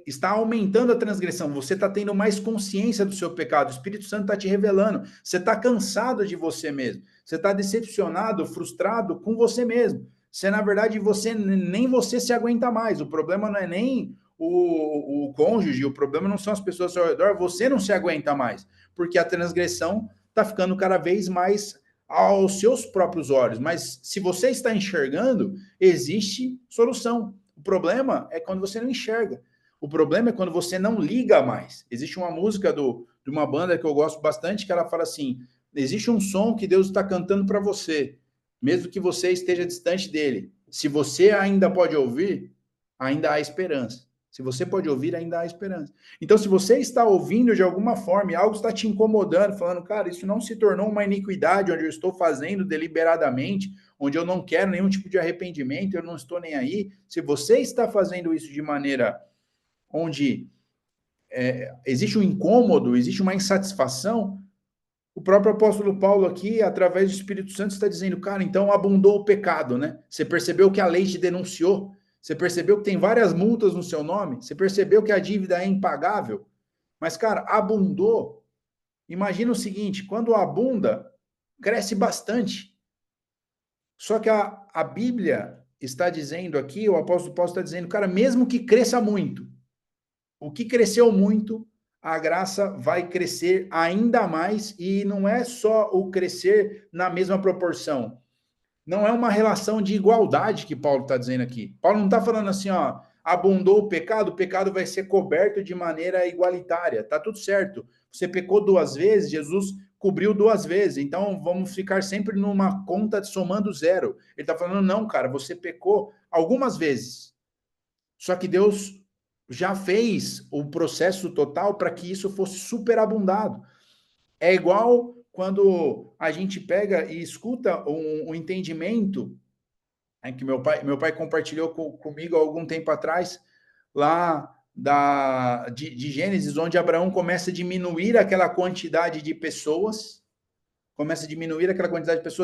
está aumentando a transgressão, você está tendo mais consciência do seu pecado, o Espírito Santo está te revelando, você está cansado de você mesmo, você está decepcionado, frustrado com você mesmo. Você, na verdade, nem você se aguenta mais. O problema não é nem o cônjuge, o problema não são as pessoas ao redor, você não se aguenta mais, porque a transgressão está ficando cada vez mais aos seus próprios olhos. Mas se você está enxergando, existe solução. O problema é quando você não enxerga. O problema é quando você não liga mais. Existe uma música de uma banda que eu gosto bastante, que ela fala assim, existe um som que Deus está cantando para você, mesmo que você esteja distante dele. Se você ainda pode ouvir, ainda há esperança. Se você pode ouvir, ainda há esperança. Então, se você está ouvindo de alguma forma e algo está te incomodando, falando, cara, isso não se tornou uma iniquidade onde eu estou fazendo deliberadamente, onde eu não quero nenhum tipo de arrependimento, eu não estou nem aí. Se você está fazendo isso de maneira onde existe um incômodo, existe uma insatisfação, o próprio apóstolo Paulo aqui, através do Espírito Santo, está dizendo, cara, então abundou o pecado, né? Você percebeu que a lei te denunciou? Você percebeu que tem várias multas no seu nome? Você percebeu que a dívida é impagável? Mas, cara, abundou. Imagina o seguinte, quando abunda, cresce bastante. Só que a Bíblia está dizendo aqui, o apóstolo Paulo está dizendo, cara, mesmo que cresça muito, o que cresceu muito, a graça vai crescer ainda mais, e não é só o crescer na mesma proporção. Não é uma relação de igualdade que Paulo está dizendo aqui. Paulo não está falando assim, ó, abundou o pecado vai ser coberto de maneira igualitária. Tá tudo certo. Você pecou 2 vezes, Jesus cobriu 2 vezes. Então vamos ficar sempre numa conta de somando zero. Ele está falando, não, cara, você pecou algumas vezes. Só que Deus já fez o processo total para que isso fosse superabundado. É igual quando a gente pega e escuta um entendimento que meu pai compartilhou comigo há algum tempo atrás, lá de Gênesis, onde Abraão começa a diminuir aquela quantidade de pessoas,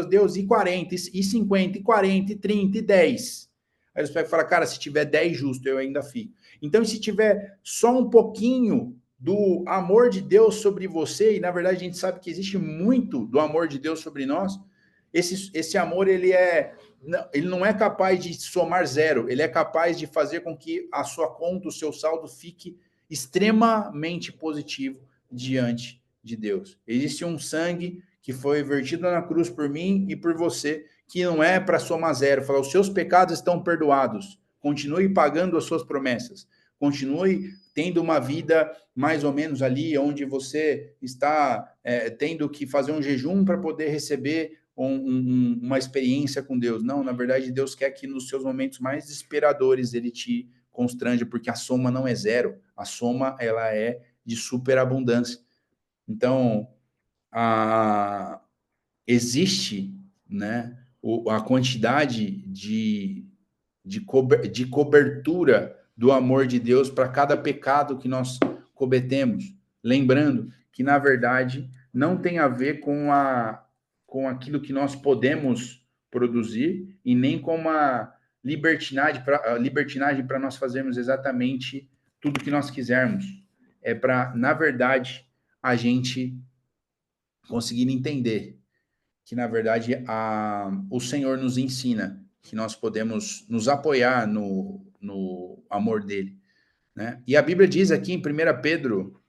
Deus, e 40, e 50, e 40, e 30, e 10. Aí os pais falam, cara, se tiver 10 justo, eu ainda fico. Então, se tiver só um pouquinho do amor de Deus sobre você, e na verdade a gente sabe que existe muito do amor de Deus sobre nós, esse amor, ele não é capaz de somar zero, ele é capaz de fazer com que a sua conta, o seu saldo fique extremamente positivo diante de Deus. Existe um sangue que foi vertido na cruz por mim e por você, que não é para somar zero, falar, os seus pecados estão perdoados, continue pagando as suas promessas, continue tendo uma vida mais ou menos ali, onde você está tendo que fazer um jejum para poder receber uma experiência com Deus. Não, na verdade, Deus quer que nos seus momentos mais desesperadores ele te constrange, porque a soma não é zero, a soma ela é de superabundância. Então, existe, né, a quantidade de cobertura do amor de Deus para cada pecado que nós cometemos. Lembrando que, na verdade, não tem a ver com aquilo que nós podemos produzir e nem com uma libertinagem para nós fazermos exatamente tudo que nós quisermos. É para, na verdade, a gente conseguir entender que, na verdade, o Senhor nos ensina que nós podemos nos apoiar no amor dele, né? E a Bíblia diz aqui em 1 Pedro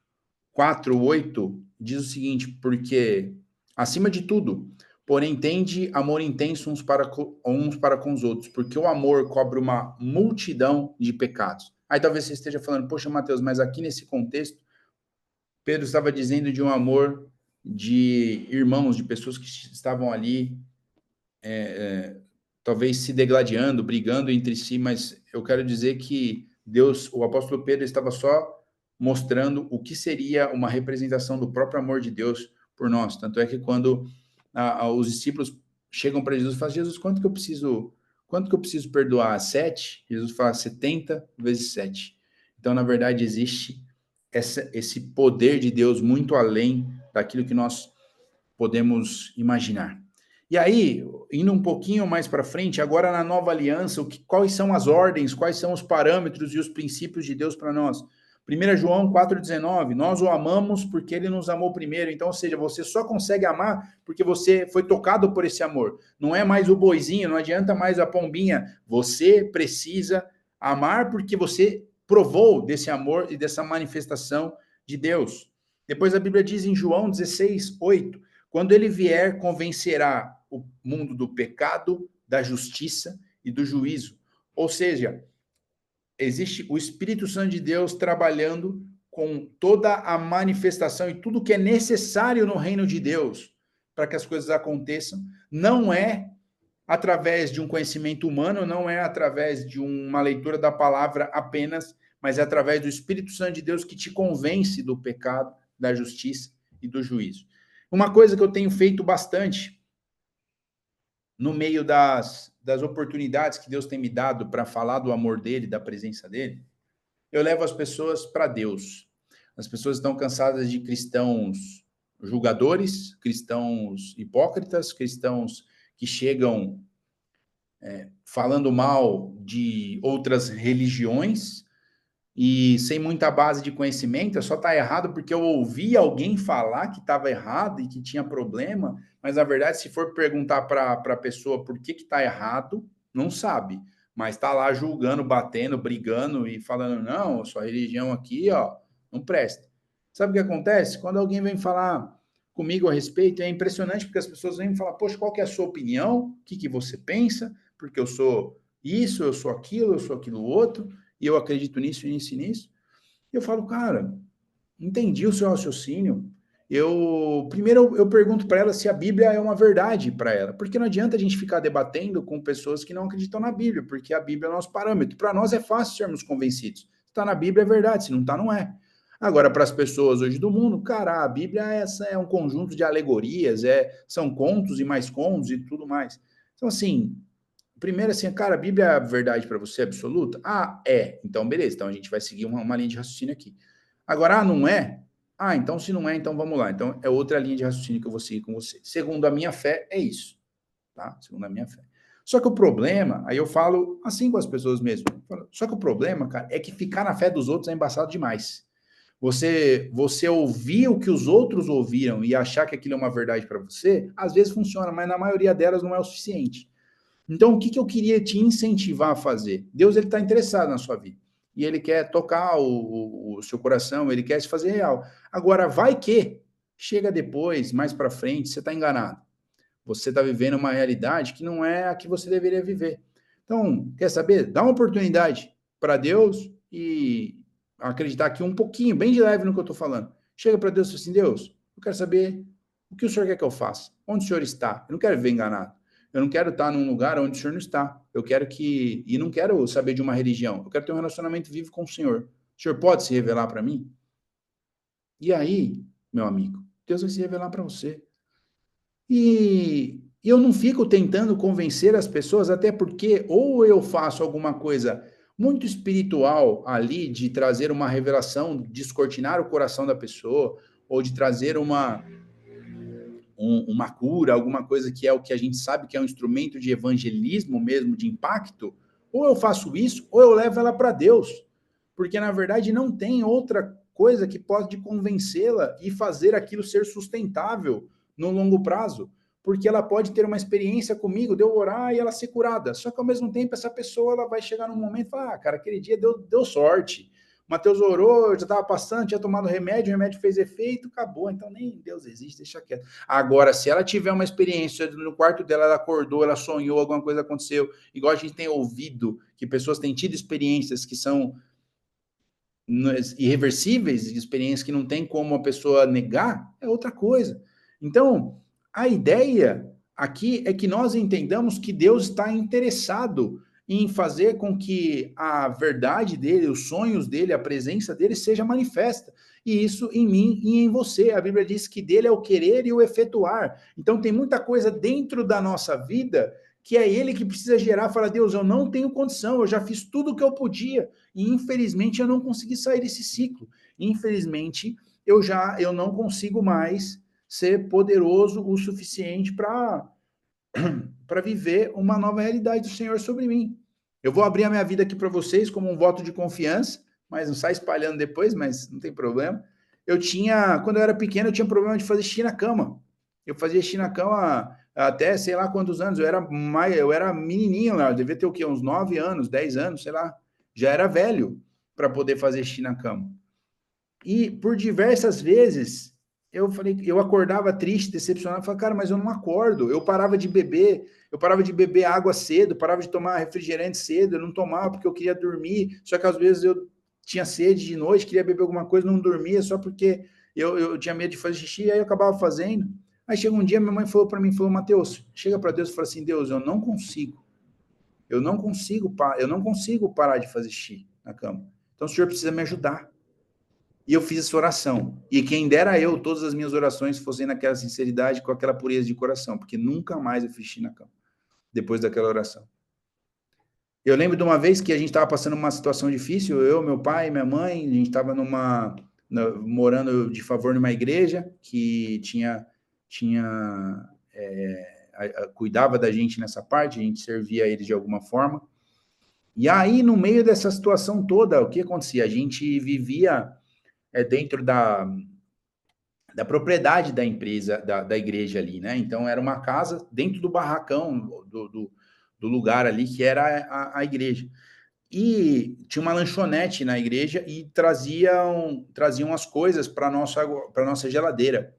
4:8, diz o seguinte, porque, acima de tudo, porém, tende amor intenso uns para com os outros, porque o amor cobre uma multidão de pecados. Aí talvez você esteja falando, poxa, Mateus, mas aqui nesse contexto, Pedro estava dizendo de um amor de irmãos, de pessoas que estavam ali, talvez se degladiando, brigando entre si, mas eu quero dizer que Deus, o apóstolo Pedro estava só mostrando o que seria uma representação do próprio amor de Deus por nós. Tanto é que quando os discípulos chegam para Jesus e falam, Jesus, quanto que eu preciso perdoar? 7? Jesus fala 70 vezes 7. Então, na verdade, existe esse poder de Deus muito além daquilo que nós podemos imaginar. E aí, indo um pouquinho mais para frente, agora na nova aliança, quais são as ordens, quais são os parâmetros e os princípios de Deus para nós? 1 João 4,19, nós o amamos porque ele nos amou primeiro. Então, ou seja, você só consegue amar porque você foi tocado por esse amor. Não é mais o boizinho, não adianta mais a pombinha. Você precisa amar porque você provou desse amor e dessa manifestação de Deus. Depois a Bíblia diz em João 16:8, quando ele vier, convencerá o mundo do pecado, da justiça e do juízo. Ou seja, existe o Espírito Santo de Deus trabalhando com toda a manifestação e tudo que é necessário no reino de Deus para que as coisas aconteçam. Não é através de um conhecimento humano, não é através de uma leitura da palavra apenas, mas é através do Espírito Santo de Deus que te convence do pecado, da justiça e do juízo. Uma coisa que eu tenho feito bastante no meio das oportunidades que Deus tem me dado para falar do amor dele, da presença dele, eu levo as pessoas para Deus. As pessoas estão cansadas de cristãos julgadores, cristãos hipócritas, cristãos que chegam falando mal de outras religiões e sem muita base de conhecimento, só está errado porque eu ouvi alguém falar que estava errado e que tinha problema, mas na verdade, se for perguntar para a pessoa por que está errado, não sabe, mas está lá julgando, batendo, brigando e falando, não, sua religião aqui, ó, não presta. Sabe o que acontece? Quando alguém vem falar comigo a respeito, é impressionante porque as pessoas vêm falar, poxa, qual que é a sua opinião? O que você pensa? Porque eu sou isso, eu sou aquilo outro, e eu acredito nisso, nisso e nisso. E eu falo, cara, entendi o seu raciocínio. Primeiro eu pergunto para ela se a Bíblia é uma verdade para ela, porque não adianta a gente ficar debatendo com pessoas que não acreditam na Bíblia, porque a Bíblia é o nosso parâmetro. Para nós é fácil sermos convencidos. Se está na Bíblia é verdade, se não está, não é. Agora, para as pessoas hoje do mundo, cara, a Bíblia é um conjunto de alegorias, são contos e mais contos e tudo mais. Então, assim, primeiro assim, cara, a Bíblia é a verdade para você absoluta? Ah, é. Então, beleza. Então, a gente vai seguir uma linha de raciocínio aqui. Agora, não é? Ah, então se não é, então vamos lá. Então, é outra linha de raciocínio que eu vou seguir com você. Segundo a minha fé, é isso. Tá? Segundo a minha fé. Só que o problema, aí eu falo assim com as pessoas mesmo. Só que o problema, cara, é que ficar na fé dos outros é embaçado demais. Você ouvir o que os outros ouviram e achar que aquilo é uma verdade para você, às vezes funciona, mas na maioria delas não é o suficiente. Então, o que eu queria te incentivar a fazer? Deus ele está interessado na sua vida. E ele quer tocar o seu coração, ele quer se fazer real. Agora, vai que chega depois, mais para frente, você está enganado. Você está vivendo uma realidade que não é a que você deveria viver. Então, quer saber? Dá uma oportunidade para Deus e acreditar aqui um pouquinho, bem de leve no que eu estou falando. Chega para Deus e fala assim, Deus, eu quero saber o que o Senhor quer que eu faça. Onde o Senhor está? Eu não quero viver enganado. Eu não quero estar num lugar onde o Senhor não está. Eu quero que... E não quero saber de uma religião. Eu quero ter um relacionamento vivo com o Senhor. O Senhor pode se revelar para mim? E aí, meu amigo, Deus vai se revelar para você. E eu não fico tentando convencer as pessoas, até porque ou eu faço alguma coisa muito espiritual ali, de trazer uma revelação, descortinar o coração da pessoa, ou de trazer uma cura, alguma coisa que é o que a gente sabe que é um instrumento de evangelismo mesmo, de impacto, ou eu faço isso, ou eu levo ela para Deus. Porque, na verdade, não tem outra coisa que pode convencê-la e fazer aquilo ser sustentável no longo prazo. Porque ela pode ter uma experiência comigo, de eu orar e ela ser curada. Só que, ao mesmo tempo, essa pessoa ela vai chegar num momento e falar, cara, aquele dia deu sorte. Mateus orou, já estava passando, tinha tomado remédio, o remédio fez efeito, acabou. Então, nem Deus existe, deixa quieto. Agora, se ela tiver uma experiência, no quarto dela, ela acordou, ela sonhou, alguma coisa aconteceu, igual a gente tem ouvido, que pessoas têm tido experiências que são irreversíveis, experiências que não tem como a pessoa negar, é outra coisa. Então, a ideia aqui é que nós entendamos que Deus está interessado em fazer com que a verdade dele, os sonhos dele, a presença dele seja manifesta. E isso em mim e em você. A Bíblia diz que dele é o querer e o efetuar. Então tem muita coisa dentro da nossa vida que é ele que precisa gerar. Fala, Deus, eu não tenho condição, eu já fiz tudo o que eu podia. E infelizmente eu não consegui sair desse ciclo. Infelizmente eu não consigo mais ser poderoso o suficiente para viver uma nova realidade do Senhor sobre mim. Eu vou abrir a minha vida aqui para vocês como um voto de confiança, mas não sai espalhando depois, mas não tem problema. Quando eu era pequeno, eu tinha problema de fazer xixi na cama. Eu fazia xixi na cama até sei lá quantos anos. Eu era menininho lá, eu devia ter o quê? Uns 9 anos, 10 anos, sei lá. Já era velho para poder fazer xixi na cama. E por diversas vezes eu acordava triste, decepcionado, falava, cara, mas eu não acordo. Eu parava de beber água cedo, parava de tomar refrigerante cedo, eu não tomava porque eu queria dormir, só que às vezes eu tinha sede de noite, queria beber alguma coisa, não dormia, só porque eu tinha medo de fazer xixi, aí eu acabava fazendo. Aí chega um dia, minha mãe falou para mim, falou, Mateus, chega para Deus e fala assim, Deus, eu não consigo parar de fazer xixi na cama. Então o Senhor precisa me ajudar. E eu fiz essa oração. E quem dera eu, todas as minhas orações fossem naquela sinceridade, com aquela pureza de coração, porque nunca mais eu fiz xixi na cama, depois daquela oração. Eu lembro de uma vez que a gente estava passando uma situação difícil, eu, meu pai, minha mãe, a gente estava morando de favor numa igreja que cuidava da gente nessa parte, a gente servia eles de alguma forma. E aí, no meio dessa situação toda, o que acontecia? A gente vivia dentro da propriedade da empresa, da igreja ali, né? Então, era uma casa dentro do barracão do lugar ali, que era a igreja. E tinha uma lanchonete na igreja e traziam as coisas para nossa geladeira.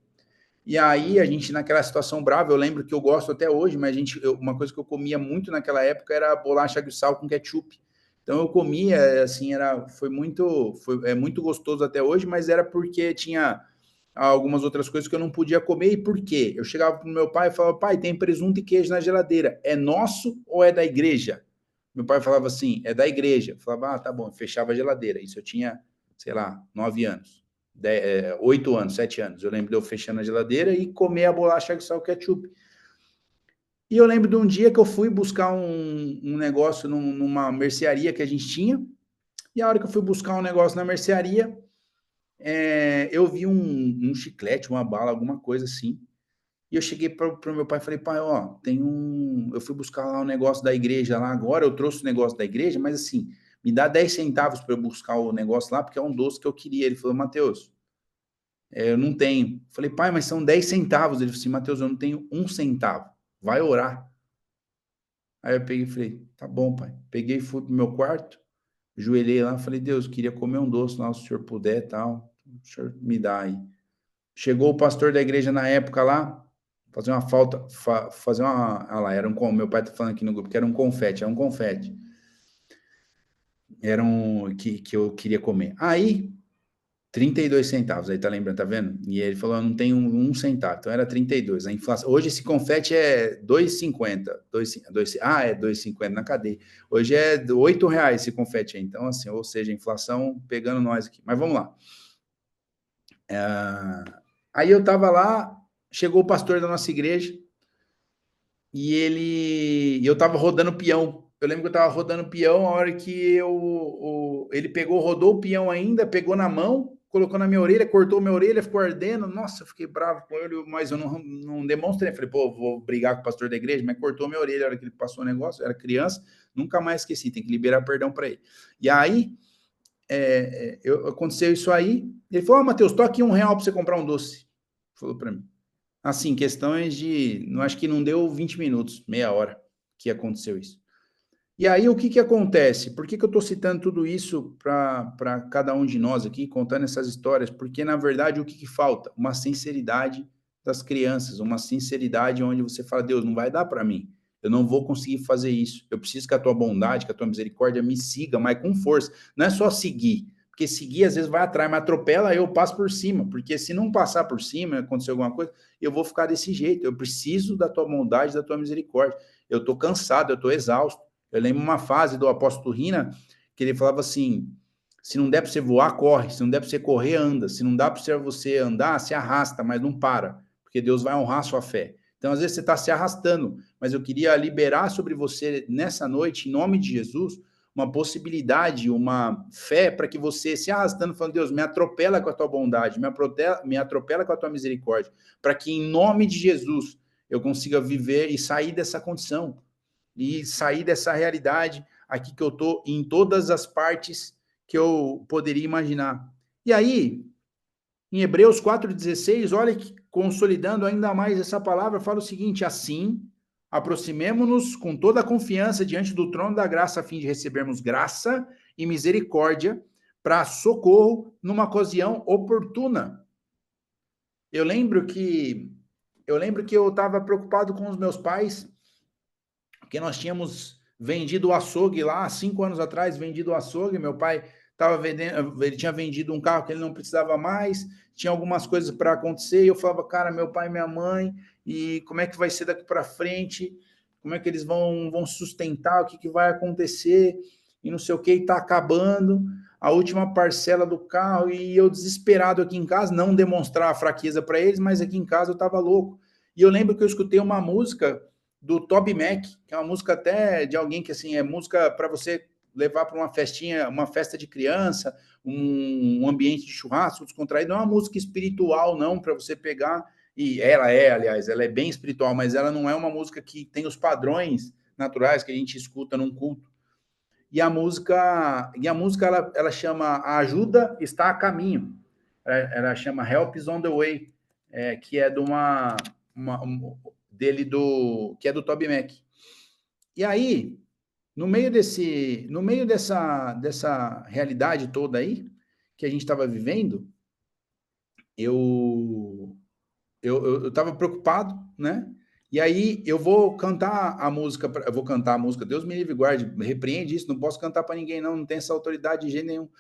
E aí, a gente, naquela situação brava, eu lembro que eu gosto até hoje, mas uma coisa que eu comia muito naquela época era bolacha de sal com ketchup. Então, eu comia, assim, foi muito gostoso até hoje, mas era porque tinha algumas outras coisas que eu não podia comer. E por quê? Eu chegava pro meu pai e falava, pai, tem presunto e queijo na geladeira. É nosso ou é da igreja? Meu pai falava assim, é da igreja. Eu falava, tá bom. Eu fechava a geladeira. Isso eu tinha, sei lá, 9 anos. 8 anos, 7 anos. Eu lembro de eu fechando a geladeira e comer a bolacha de sal ketchup. E eu lembro de um dia que eu fui buscar um negócio numa mercearia que a gente tinha. E a hora que eu fui buscar um negócio na mercearia, eu vi um chiclete, uma bala, alguma coisa assim. E eu cheguei para o meu pai e falei, pai, ó, eu fui buscar lá o negócio da igreja lá agora, eu trouxe o negócio da igreja, mas assim, me dá 10 centavos para eu buscar o negócio lá, porque é um doce que eu queria. Ele falou, Mateus, eu não tenho. Eu falei, pai, mas são 10 centavos. Ele falou assim, Mateus, eu não tenho 1 centavo. Vai orar. Aí eu peguei e falei, tá bom, pai. Peguei e fui pro meu quarto, ajoelhei lá, falei, Deus, queria comer um doce lá, se o senhor puder, tal, o senhor me dá aí. Chegou o pastor da igreja na época lá, fazer uma falta, fazer uma, lá, meu pai tá falando aqui no grupo, que era um confete, era que eu queria comer. Aí, 32 centavos, aí tá lembrando, tá vendo? E ele falou, não tem 1 centavo, então era 32. A inflação, hoje esse confete é 2,50, é 2,50 na cadeia. Hoje é R$8 esse confete aí, então assim, ou seja, a inflação pegando nós aqui. Mas vamos lá. Aí eu tava lá, chegou o pastor da nossa igreja e eu tava rodando peão. Eu lembro que eu tava rodando peão a hora que ele rodou o peão ainda, pegou na mão, colocou na minha orelha, cortou minha orelha, ficou ardendo. Nossa, eu fiquei bravo com ele, mas eu não demonstrei. Falei, pô, vou brigar com o pastor da igreja, mas cortou minha orelha a hora que ele passou o negócio. Eu era criança, nunca mais esqueci, tem que liberar perdão para ele. E aí, aconteceu isso aí. Ele falou, Mateus, tô aqui R$1 para você comprar um doce. Falou para mim. Assim, questões de, não acho que não deu 20 minutos, meia hora que aconteceu isso. E aí, o que acontece? Por que eu estou citando tudo isso para cada um de nós aqui, contando essas histórias? Porque, na verdade, o que falta? Uma sinceridade das crianças, uma sinceridade onde você fala, Deus, não vai dar para mim, eu não vou conseguir fazer isso, eu preciso que a tua bondade, que a tua misericórdia me siga, mas com força. Não é só seguir, porque seguir às vezes vai atrás, mas atropela, eu passo por cima, porque se não passar por cima, acontecer alguma coisa, eu vou ficar desse jeito. Eu preciso da tua bondade, da tua misericórdia. Eu estou cansado, eu estou exausto. Eu lembro uma fase do apóstolo Rina, que ele falava assim, se não der para você voar, corre. Se não der para você correr, anda. Se não dá para você andar, se arrasta, mas não para, porque Deus vai honrar a sua fé. Então, às vezes, você está se arrastando, mas eu queria liberar sobre você, nessa noite, em nome de Jesus, uma possibilidade, uma fé para que você, se arrastando, falando, Deus, me atropela com a tua bondade, me atropela com a tua misericórdia, para que, em nome de Jesus, eu consiga viver e sair dessa condição, e sair dessa realidade aqui que eu estou em todas as partes que eu poderia imaginar. E aí, em Hebreus 4,16, olha que consolidando ainda mais essa palavra, fala o seguinte, assim, aproximemo-nos com toda a confiança diante do trono da graça, a fim de recebermos graça e misericórdia para socorro numa ocasião oportuna. Eu lembro que eu estava preocupado com os meus pais, porque nós tínhamos vendido o açougue lá, 5 anos atrás, vendido o açougue, meu pai ele tinha vendido um carro que ele não precisava mais, tinha algumas coisas para acontecer, e eu falava, cara, meu pai e minha mãe, e como é que vai ser daqui para frente? Como é que eles vão sustentar? O que vai acontecer? E não sei o que, está acabando a última parcela do carro, e eu desesperado aqui em casa, não demonstrar a fraqueza para eles, mas aqui em casa eu estava louco. E eu lembro que eu escutei uma música do Toby Mac, que é uma música até de alguém que, assim, é música para você levar para uma festinha, uma festa de criança, um ambiente de churrasco descontraído, não é uma música espiritual, não, para você pegar, e aliás, ela é bem espiritual, mas ela não é uma música que tem os padrões naturais que a gente escuta num culto. E a música ela chama A Ajuda Está a Caminho. Ela chama Help is on the Way, que é de que é do Toby Mac. E aí, no meio dessa realidade toda aí que a gente estava vivendo, eu estava preocupado, né? E aí eu vou cantar a música, Deus me livre e guarde, repreende isso, não posso cantar para ninguém não tenho essa autoridade de jeito nenhum.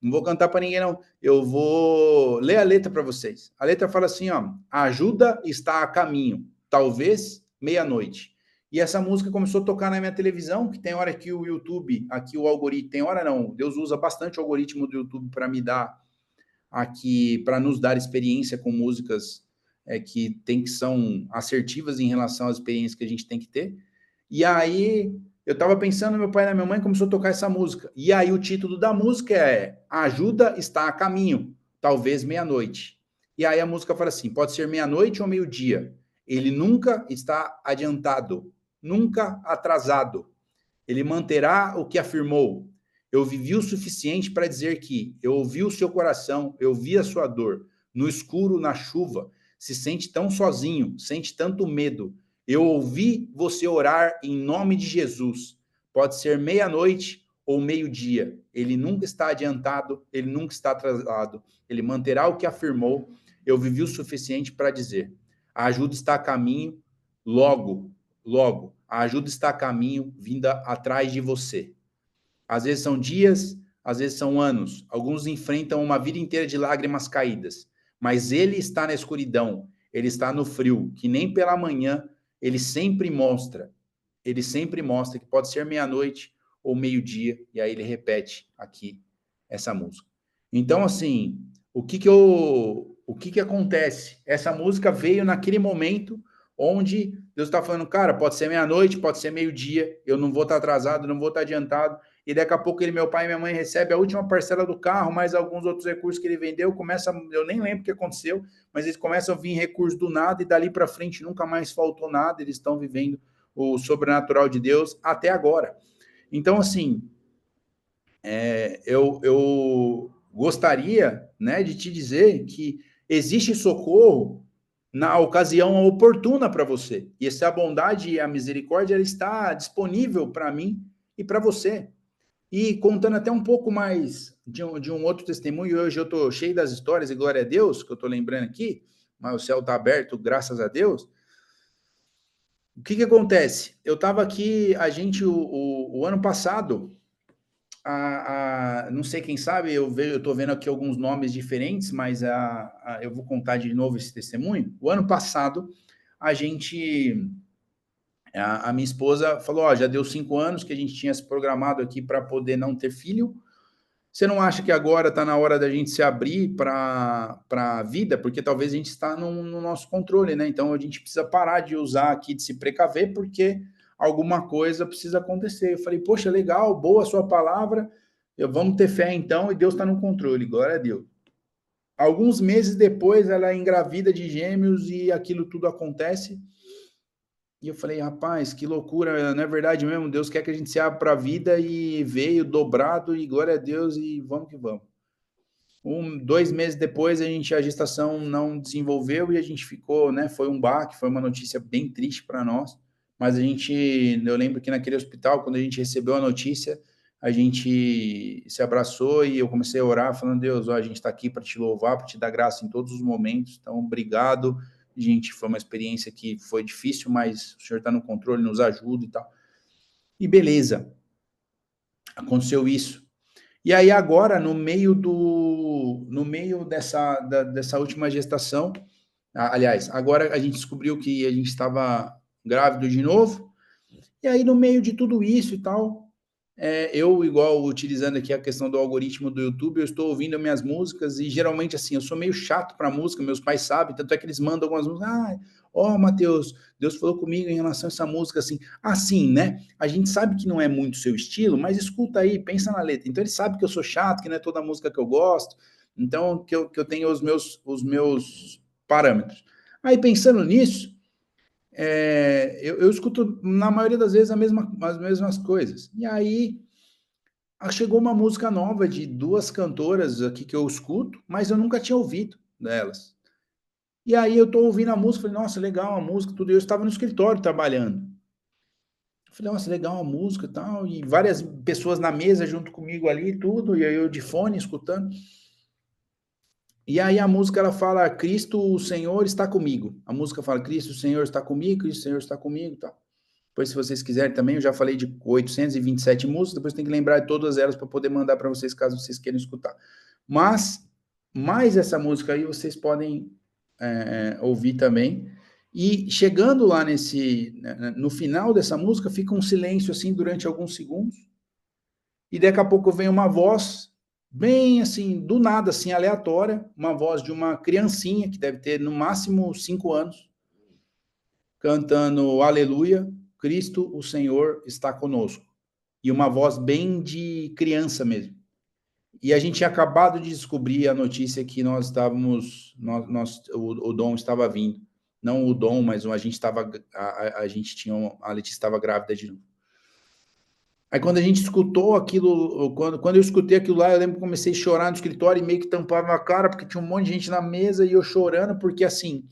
Não vou cantar para ninguém não. Eu vou ler a letra para vocês. A letra fala assim, ó: a ajuda está a caminho, talvez meia-noite. E essa música começou a tocar na minha televisão, que tem hora que o YouTube, aqui o algoritmo, tem hora não, Deus usa bastante o algoritmo do YouTube para me dar aqui, para nos dar experiência com músicas que são assertivas em relação às experiências que a gente tem que ter. E aí eu estava pensando, meu pai e minha mãe começou a tocar essa música. E aí o título da música é A Ajuda Está a Caminho, talvez meia-noite. E aí a música fala assim, pode ser meia-noite ou meio-dia. Ele nunca está adiantado, nunca atrasado. Ele manterá o que afirmou. Eu vivi o suficiente para dizer que eu ouvi o seu coração, eu vi a sua dor. No escuro, na chuva, se sente tão sozinho, sente tanto medo. Eu ouvi você orar em nome de Jesus. Pode ser meia-noite ou meio-dia. Ele nunca está adiantado, ele nunca está atrasado. Ele manterá o que afirmou. Eu vivi o suficiente para dizer. A ajuda está a caminho, logo, logo. A ajuda está a caminho, vinda atrás de você. Às vezes são dias, às vezes são anos. Alguns enfrentam uma vida inteira de lágrimas caídas. Mas ele está na escuridão, ele está no frio, que nem pela manhã ele sempre mostra que pode ser meia-noite ou meio-dia, e aí ele repete aqui essa música. Então, assim, o que acontece? Essa música veio naquele momento onde Deus está falando, cara, pode ser meia-noite, pode ser meio-dia, eu não vou estar atrasado, não vou estar adiantado, e daqui a pouco meu pai e minha mãe recebem a última parcela do carro, mais alguns outros recursos que ele vendeu, eu nem lembro o que aconteceu, mas eles começam a vir recursos do nada, e dali para frente nunca mais faltou nada, eles estão vivendo o sobrenatural de Deus até agora. Então, assim, eu gostaria, né, de te dizer que existe socorro na ocasião oportuna para você. E essa bondade e a misericórdia ela está disponível para mim e para você. E contando até um pouco mais de um outro testemunho, hoje eu estou cheio das histórias, e glória a Deus, que eu estou lembrando aqui, mas o céu está aberto, graças a Deus. O que acontece? Eu estava aqui, o ano passado, não sei quem sabe, eu estou vendo aqui alguns nomes diferentes, mas eu vou contar de novo esse testemunho. O ano passado, a minha esposa falou, já deu 5 anos que a gente tinha se programado aqui para poder não ter filho. Você não acha que agora está na hora da gente se abrir para a vida? Porque talvez a gente está no nosso controle, né? Então a gente precisa parar de usar aqui, de se precaver, porque alguma coisa precisa acontecer. Eu falei, poxa, legal, boa a sua palavra, vamos ter fé então, e Deus está no controle, glória a Deus. Alguns meses depois, ela é engravida de gêmeos e aquilo tudo acontece. E eu falei, rapaz, que loucura, não é verdade mesmo? Deus quer que a gente se abra para a vida, e veio dobrado, e glória a Deus, e vamos que vamos. 2 meses depois, a gestação não desenvolveu e a gente ficou, né? Foi um baque, foi uma notícia bem triste para nós, mas eu lembro que naquele hospital, quando a gente recebeu a notícia, a gente se abraçou e eu comecei a orar, falando, Deus, a gente está aqui para te louvar, para te dar graça em todos os momentos, então obrigado. Gente, foi uma experiência que foi difícil, mas o Senhor está no controle, nos ajuda e tal. E beleza, aconteceu isso. E aí agora, no meio dessa última gestação, aliás, agora a gente descobriu que a gente estava grávido de novo, e aí no meio de tudo isso e tal, eu, igual utilizando aqui a questão do algoritmo do YouTube, eu estou ouvindo minhas músicas e geralmente assim, eu sou meio chato para música, meus pais sabem, tanto é que eles mandam algumas músicas, Mateus, Deus falou comigo em relação a essa música assim, né? A gente sabe que não é muito seu estilo, mas escuta aí, pensa na letra. Então ele sabe que eu sou chato, que não é toda música que eu gosto, então que eu tenho os meus parâmetros. Aí pensando nisso, eu escuto, na maioria das vezes, as mesmas coisas. E aí, chegou uma música nova de duas cantoras aqui que eu escuto, mas eu nunca tinha ouvido delas. E aí eu tô ouvindo a música, falei, nossa, legal a música, tudo. E eu estava no escritório trabalhando. Falei, nossa, legal a música e tal. E várias pessoas na mesa junto comigo ali e tudo. E aí eu de fone escutando. E aí a música ela fala, Cristo, o Senhor está comigo. A música fala, Cristo, o Senhor está comigo, Cristo, o Senhor está comigo e tal. Depois, se vocês quiserem também, eu já falei de 827 músicas, depois tem que lembrar de todas elas para poder mandar para vocês, caso vocês queiram escutar. Mas, mais essa música aí, vocês podem ouvir também. E chegando lá no final dessa música, fica um silêncio assim durante alguns segundos. E daqui a pouco vem uma voz, bem assim, do nada, assim, aleatória, uma voz de uma criancinha, que deve ter no máximo 5 anos, cantando Aleluia, Cristo, o Senhor, está conosco. E uma voz bem de criança mesmo. E a gente tinha acabado de descobrir a notícia que nós estávamos, o Dom estava vindo. Não o Dom, mas a gente estava, a Letícia estava grávida de novo. Aí quando a gente escutou aquilo, quando eu escutei aquilo lá, eu lembro que comecei a chorar no escritório e meio que tampava a cara, porque tinha um monte de gente na mesa e eu chorando, porque assim,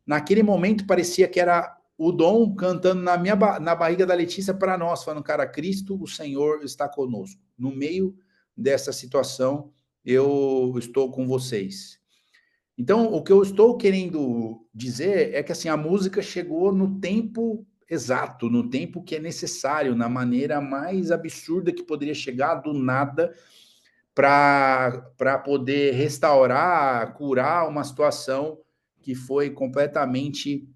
naquele momento parecia que era o Dom cantando na barriga da Letícia para nós, falando, cara, Cristo, o Senhor está conosco. No meio dessa situação, eu estou com vocês. Então, o que eu estou querendo dizer é que assim, a música chegou no tempo exato, no tempo que é necessário, na maneira mais absurda que poderia chegar, do nada, para poder restaurar, curar uma situação que foi completamente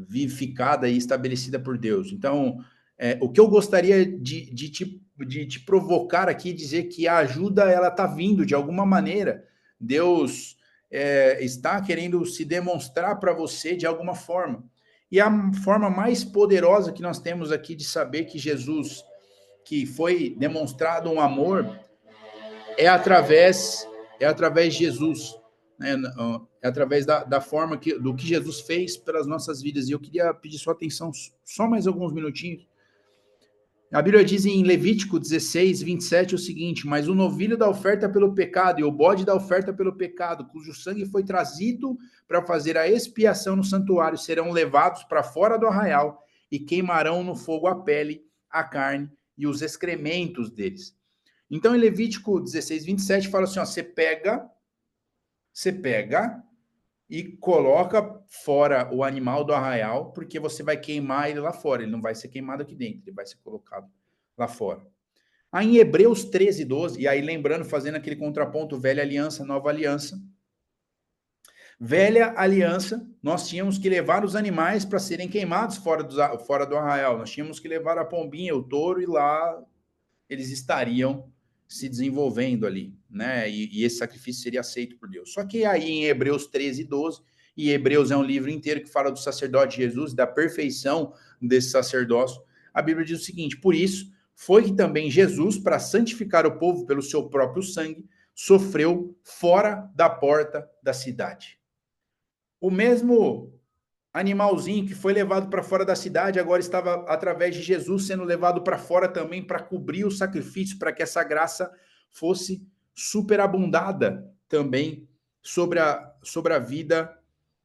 vivificada e estabelecida por Deus. Então, o que eu gostaria de te provocar aqui, dizer que a ajuda ela está vindo de alguma maneira. Deus está querendo se demonstrar para você de alguma forma. E a forma mais poderosa que nós temos aqui de saber que Jesus, que foi demonstrado um amor, é através de Jesus, né? É através da forma do que Jesus fez pelas nossas vidas. E eu queria pedir sua atenção só mais alguns minutinhos. A Bíblia diz em Levítico 16, 27 o seguinte: mas o novilho da oferta pelo pecado e o bode da oferta pelo pecado, cujo sangue foi trazido para fazer a expiação no santuário, serão levados para fora do arraial e queimarão no fogo a pele, a carne e os excrementos deles. Então, em Levítico 16, 27, fala assim, ó, você pega e coloca fora o animal do arraial, porque você vai queimar ele lá fora, ele não vai ser queimado aqui dentro, ele vai ser colocado lá fora. Aí em Hebreus 13, 12, e aí lembrando, fazendo aquele contraponto, velha aliança, nova aliança. Velha aliança, nós tínhamos que levar os animais para serem queimados fora do arraial, nós tínhamos que levar a pombinha, o touro, e lá eles estariam se desenvolvendo ali, né? E esse sacrifício seria aceito por Deus. Só que aí em Hebreus 13, 12, e Hebreus é um livro inteiro que fala do sacerdote de Jesus, da perfeição desse sacerdócio, a Bíblia diz o seguinte: por isso foi que também Jesus, para santificar o povo pelo seu próprio sangue, sofreu fora da porta da cidade. O mesmo animalzinho que foi levado para fora da cidade, agora estava, através de Jesus, sendo levado para fora também para cobrir o sacrifício, para que essa graça fosse superabundada também sobre a vida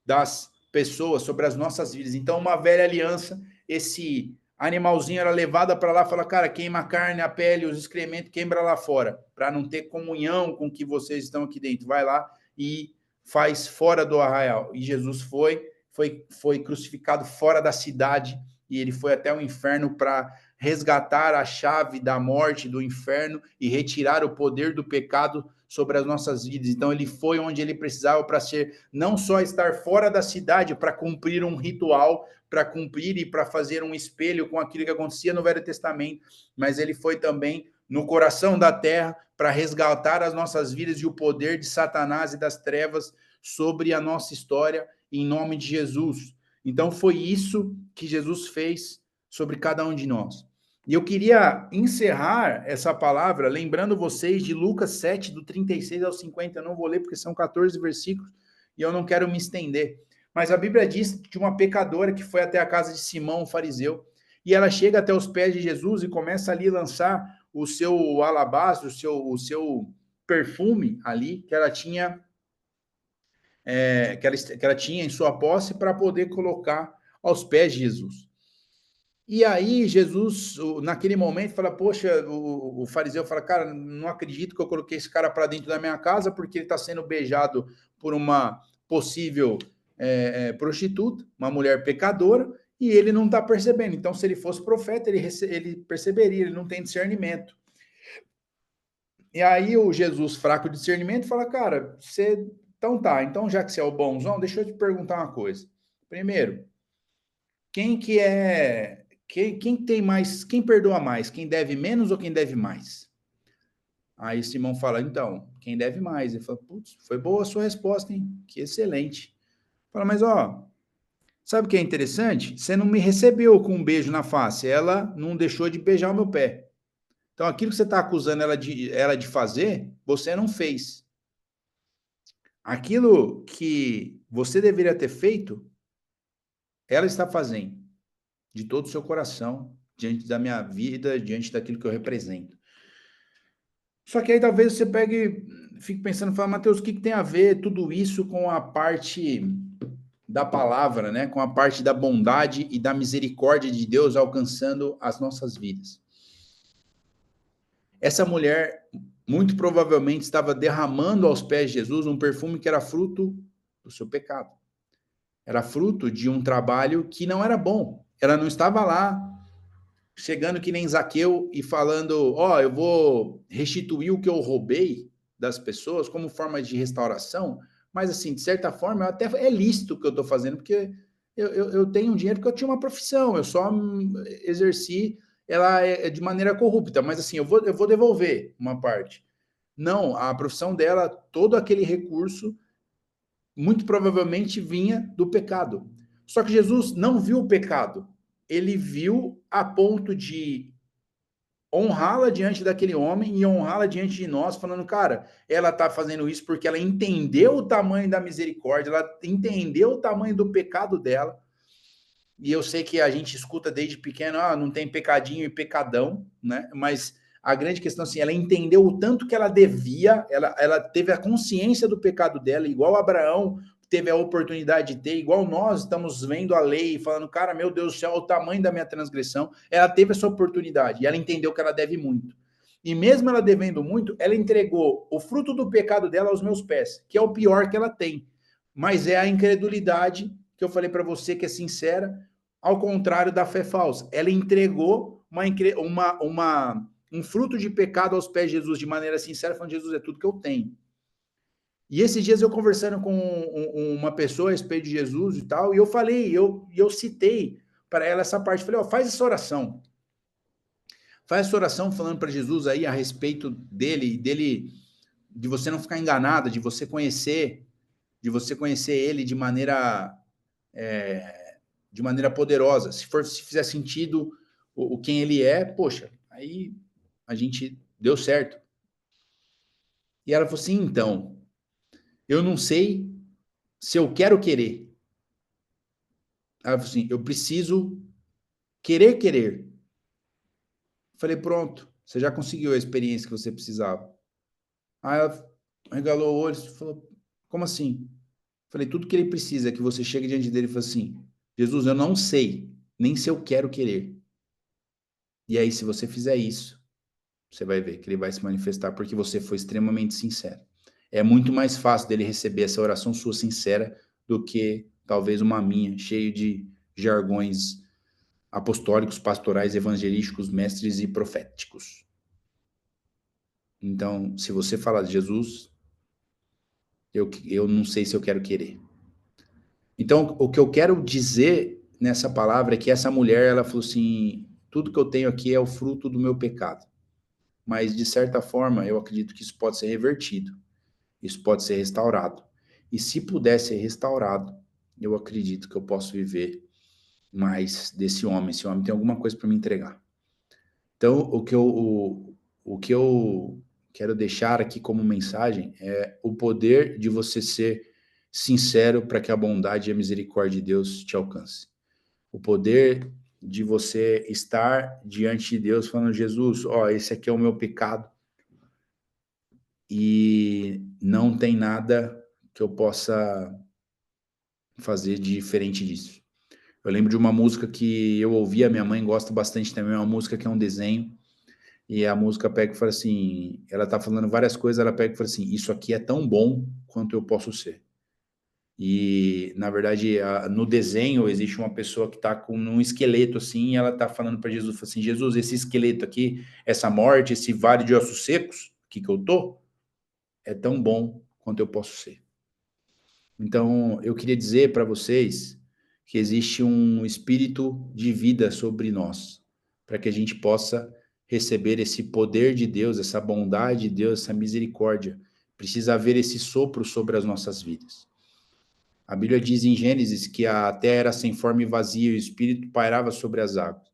das pessoas, sobre as nossas vidas. Então, uma velha aliança, esse animalzinho era levado para lá, fala, cara, queima a carne, a pele, os excrementos, queima lá fora, para não ter comunhão com que vocês estão aqui dentro. Vai lá e faz fora do arraial. E Jesus foi crucificado fora da cidade e ele foi até o inferno para resgatar a chave da morte, do inferno e retirar o poder do pecado sobre as nossas vidas. Então ele foi onde ele precisava para ser, não só estar fora da cidade para cumprir um ritual, para cumprir e para fazer um espelho com aquilo que acontecia no Velho Testamento, mas ele foi também no coração da terra para resgatar as nossas vidas e o poder de Satanás e das trevas sobre a nossa história, em nome de Jesus. Então foi isso que Jesus fez sobre cada um de nós. E eu queria encerrar essa palavra lembrando vocês de Lucas 7, do 36 ao 50. Eu não vou ler porque são 14 versículos e eu não quero me estender. Mas a Bíblia diz de uma pecadora que foi até a casa de Simão, o fariseu, e ela chega até os pés de Jesus e começa ali a lançar o seu alabastro, o seu perfume ali que ela tinha, que ela tinha em sua posse para poder colocar aos pés de Jesus. E aí Jesus, naquele momento, fala, poxa, o fariseu fala, cara, não acredito que eu coloquei esse cara para dentro da minha casa porque ele está sendo beijado por uma possível prostituta, uma mulher pecadora, e ele não está percebendo. Então, se ele fosse profeta, ele perceberia, ele não tem discernimento. E aí o Jesus, fraco de discernimento, fala, cara, você... Então tá, então já que você é o bonzão, deixa eu te perguntar uma coisa. Primeiro, quem tem mais, quem perdoa mais? Quem deve menos ou quem deve mais? Aí Simão fala, então, quem deve mais? Ele fala, putz, foi boa a sua resposta, hein? Que excelente. Fala, mas ó, sabe o que é interessante? Você não me recebeu com um beijo na face, ela não deixou de beijar o meu pé. Então, aquilo que você está acusando ela de fazer, você não fez. Aquilo que você deveria ter feito, ela está fazendo, de todo o seu coração, diante da minha vida, diante daquilo que eu represento. Só que aí talvez você pegue, fique pensando, fala, Mateus, o que tem a ver tudo isso com a parte da palavra, né? Com a parte da bondade e da misericórdia de Deus alcançando as nossas vidas? Essa mulher, muito provavelmente, estava derramando aos pés de Jesus um perfume que era fruto do seu pecado. Era fruto de um trabalho que não era bom. Ela não estava lá chegando que nem Zaqueu e falando, ó, eu vou restituir o que eu roubei das pessoas como forma de restauração, mas assim, de certa forma, até é lícito o que eu estou fazendo, porque eu tenho dinheiro porque eu tinha uma profissão, eu só exerci ela de maneira corrupta, mas assim, eu vou devolver uma parte. Não, a profissão dela, todo aquele recurso, muito provavelmente vinha do pecado. Só que Jesus não viu o pecado, ele viu a ponto de honrá-la diante daquele homem e honrá-la diante de nós, falando, cara, ela tá fazendo isso porque ela entendeu o tamanho da misericórdia, ela entendeu o tamanho do pecado dela. E eu sei que a gente escuta desde pequeno, não tem pecadinho e pecadão, né? Mas a grande questão, assim, ela entendeu o tanto que ela devia, ela teve a consciência do pecado dela, igual Abraão teve a oportunidade de ter, igual nós estamos vendo a lei, falando, cara, meu Deus do céu, o tamanho da minha transgressão, ela teve essa oportunidade, e ela entendeu que ela deve muito. E mesmo ela devendo muito, ela entregou o fruto do pecado dela aos meus pés, que é o pior que ela tem. Mas é a incredulidade, que eu falei para você, que é sincera, ao contrário da fé falsa. Ela entregou um fruto de pecado aos pés de Jesus de maneira sincera, falando, Jesus, é tudo que eu tenho. E esses dias eu conversando com uma pessoa a respeito de Jesus e tal, e eu falei, eu citei para ela essa parte, falei, faz essa oração. Faz essa oração falando para Jesus aí a respeito dele, de você não ficar enganada, de você conhecer ele de maneira poderosa. Se fizer sentido o quem ele é, poxa, aí a gente deu certo. E ela falou assim, então, eu não sei se eu quero querer. Ela falou assim, eu preciso querer. Falei, pronto, você já conseguiu a experiência que você precisava. Aí ela regalou o olho e falou, como assim? Falei, tudo que ele precisa é que você chegue diante dele e fale assim, Jesus, eu não sei, nem se eu quero querer. E aí, se você fizer isso, você vai ver que ele vai se manifestar porque você foi extremamente sincero. É muito mais fácil dele receber essa oração sua sincera do que talvez uma minha, cheio de jargões apostólicos, pastorais, evangelísticos, mestres e proféticos. Então, se você falar de Jesus, eu não sei se eu quero querer. Então, o que eu quero dizer nessa palavra é que essa mulher, ela falou assim, tudo que eu tenho aqui é o fruto do meu pecado. Mas, de certa forma, eu acredito que isso pode ser revertido. Isso pode ser restaurado. E se puder ser restaurado, eu acredito que eu posso viver mais desse homem. Esse homem tem alguma coisa para me entregar. Então, o que eu quero deixar aqui como mensagem é o poder de você ser sincero para que a bondade e a misericórdia de Deus te alcance. O poder de você estar diante de Deus falando, Jesus, ó, esse aqui é o meu pecado e não tem nada que eu possa fazer diferente disso. Eu lembro de uma música que eu ouvi, a minha mãe gosta bastante também, uma música que é um desenho, e a música pega e fala assim, ela tá falando várias coisas, ela pega e fala assim, isso aqui é tão bom quanto eu posso ser. E, na verdade, no desenho existe uma pessoa que tá com um esqueleto assim, e ela tá falando para Jesus, fala assim, Jesus, esse esqueleto aqui, essa morte, esse vale de ossos secos, aqui que eu tô, é tão bom quanto eu posso ser. Então, eu queria dizer para vocês que existe um espírito de vida sobre nós, para que a gente possa receber esse poder de Deus, essa bondade de Deus, essa misericórdia. Precisa haver esse sopro sobre as nossas vidas. A Bíblia diz em Gênesis que a terra era sem forma e vazia e o Espírito pairava sobre as águas.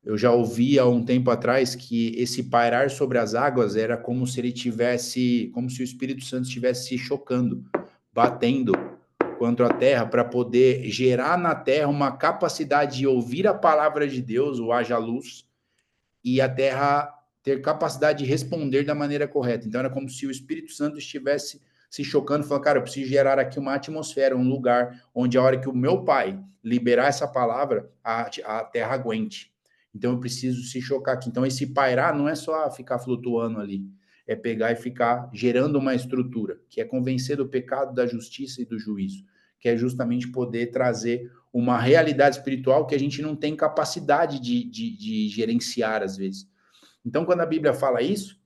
Eu já ouvi há um tempo atrás que esse pairar sobre as águas era como se ele tivesse, como se o Espírito Santo estivesse se chocando, batendo contra a terra para poder gerar na terra uma capacidade de ouvir a palavra de Deus, o haja luz, e a terra ter capacidade de responder da maneira correta. Então era como se o Espírito Santo estivesse se chocando, falando, cara, eu preciso gerar aqui uma atmosfera, um lugar onde a hora que o meu pai liberar essa palavra, a terra aguente. Então eu preciso se chocar aqui. Então esse pairar não é só ficar flutuando ali, é pegar e ficar gerando uma estrutura, que é convencer do pecado, da justiça e do juízo, que é justamente poder trazer uma realidade espiritual que a gente não tem capacidade de gerenciar às vezes. Então, quando a Bíblia fala isso,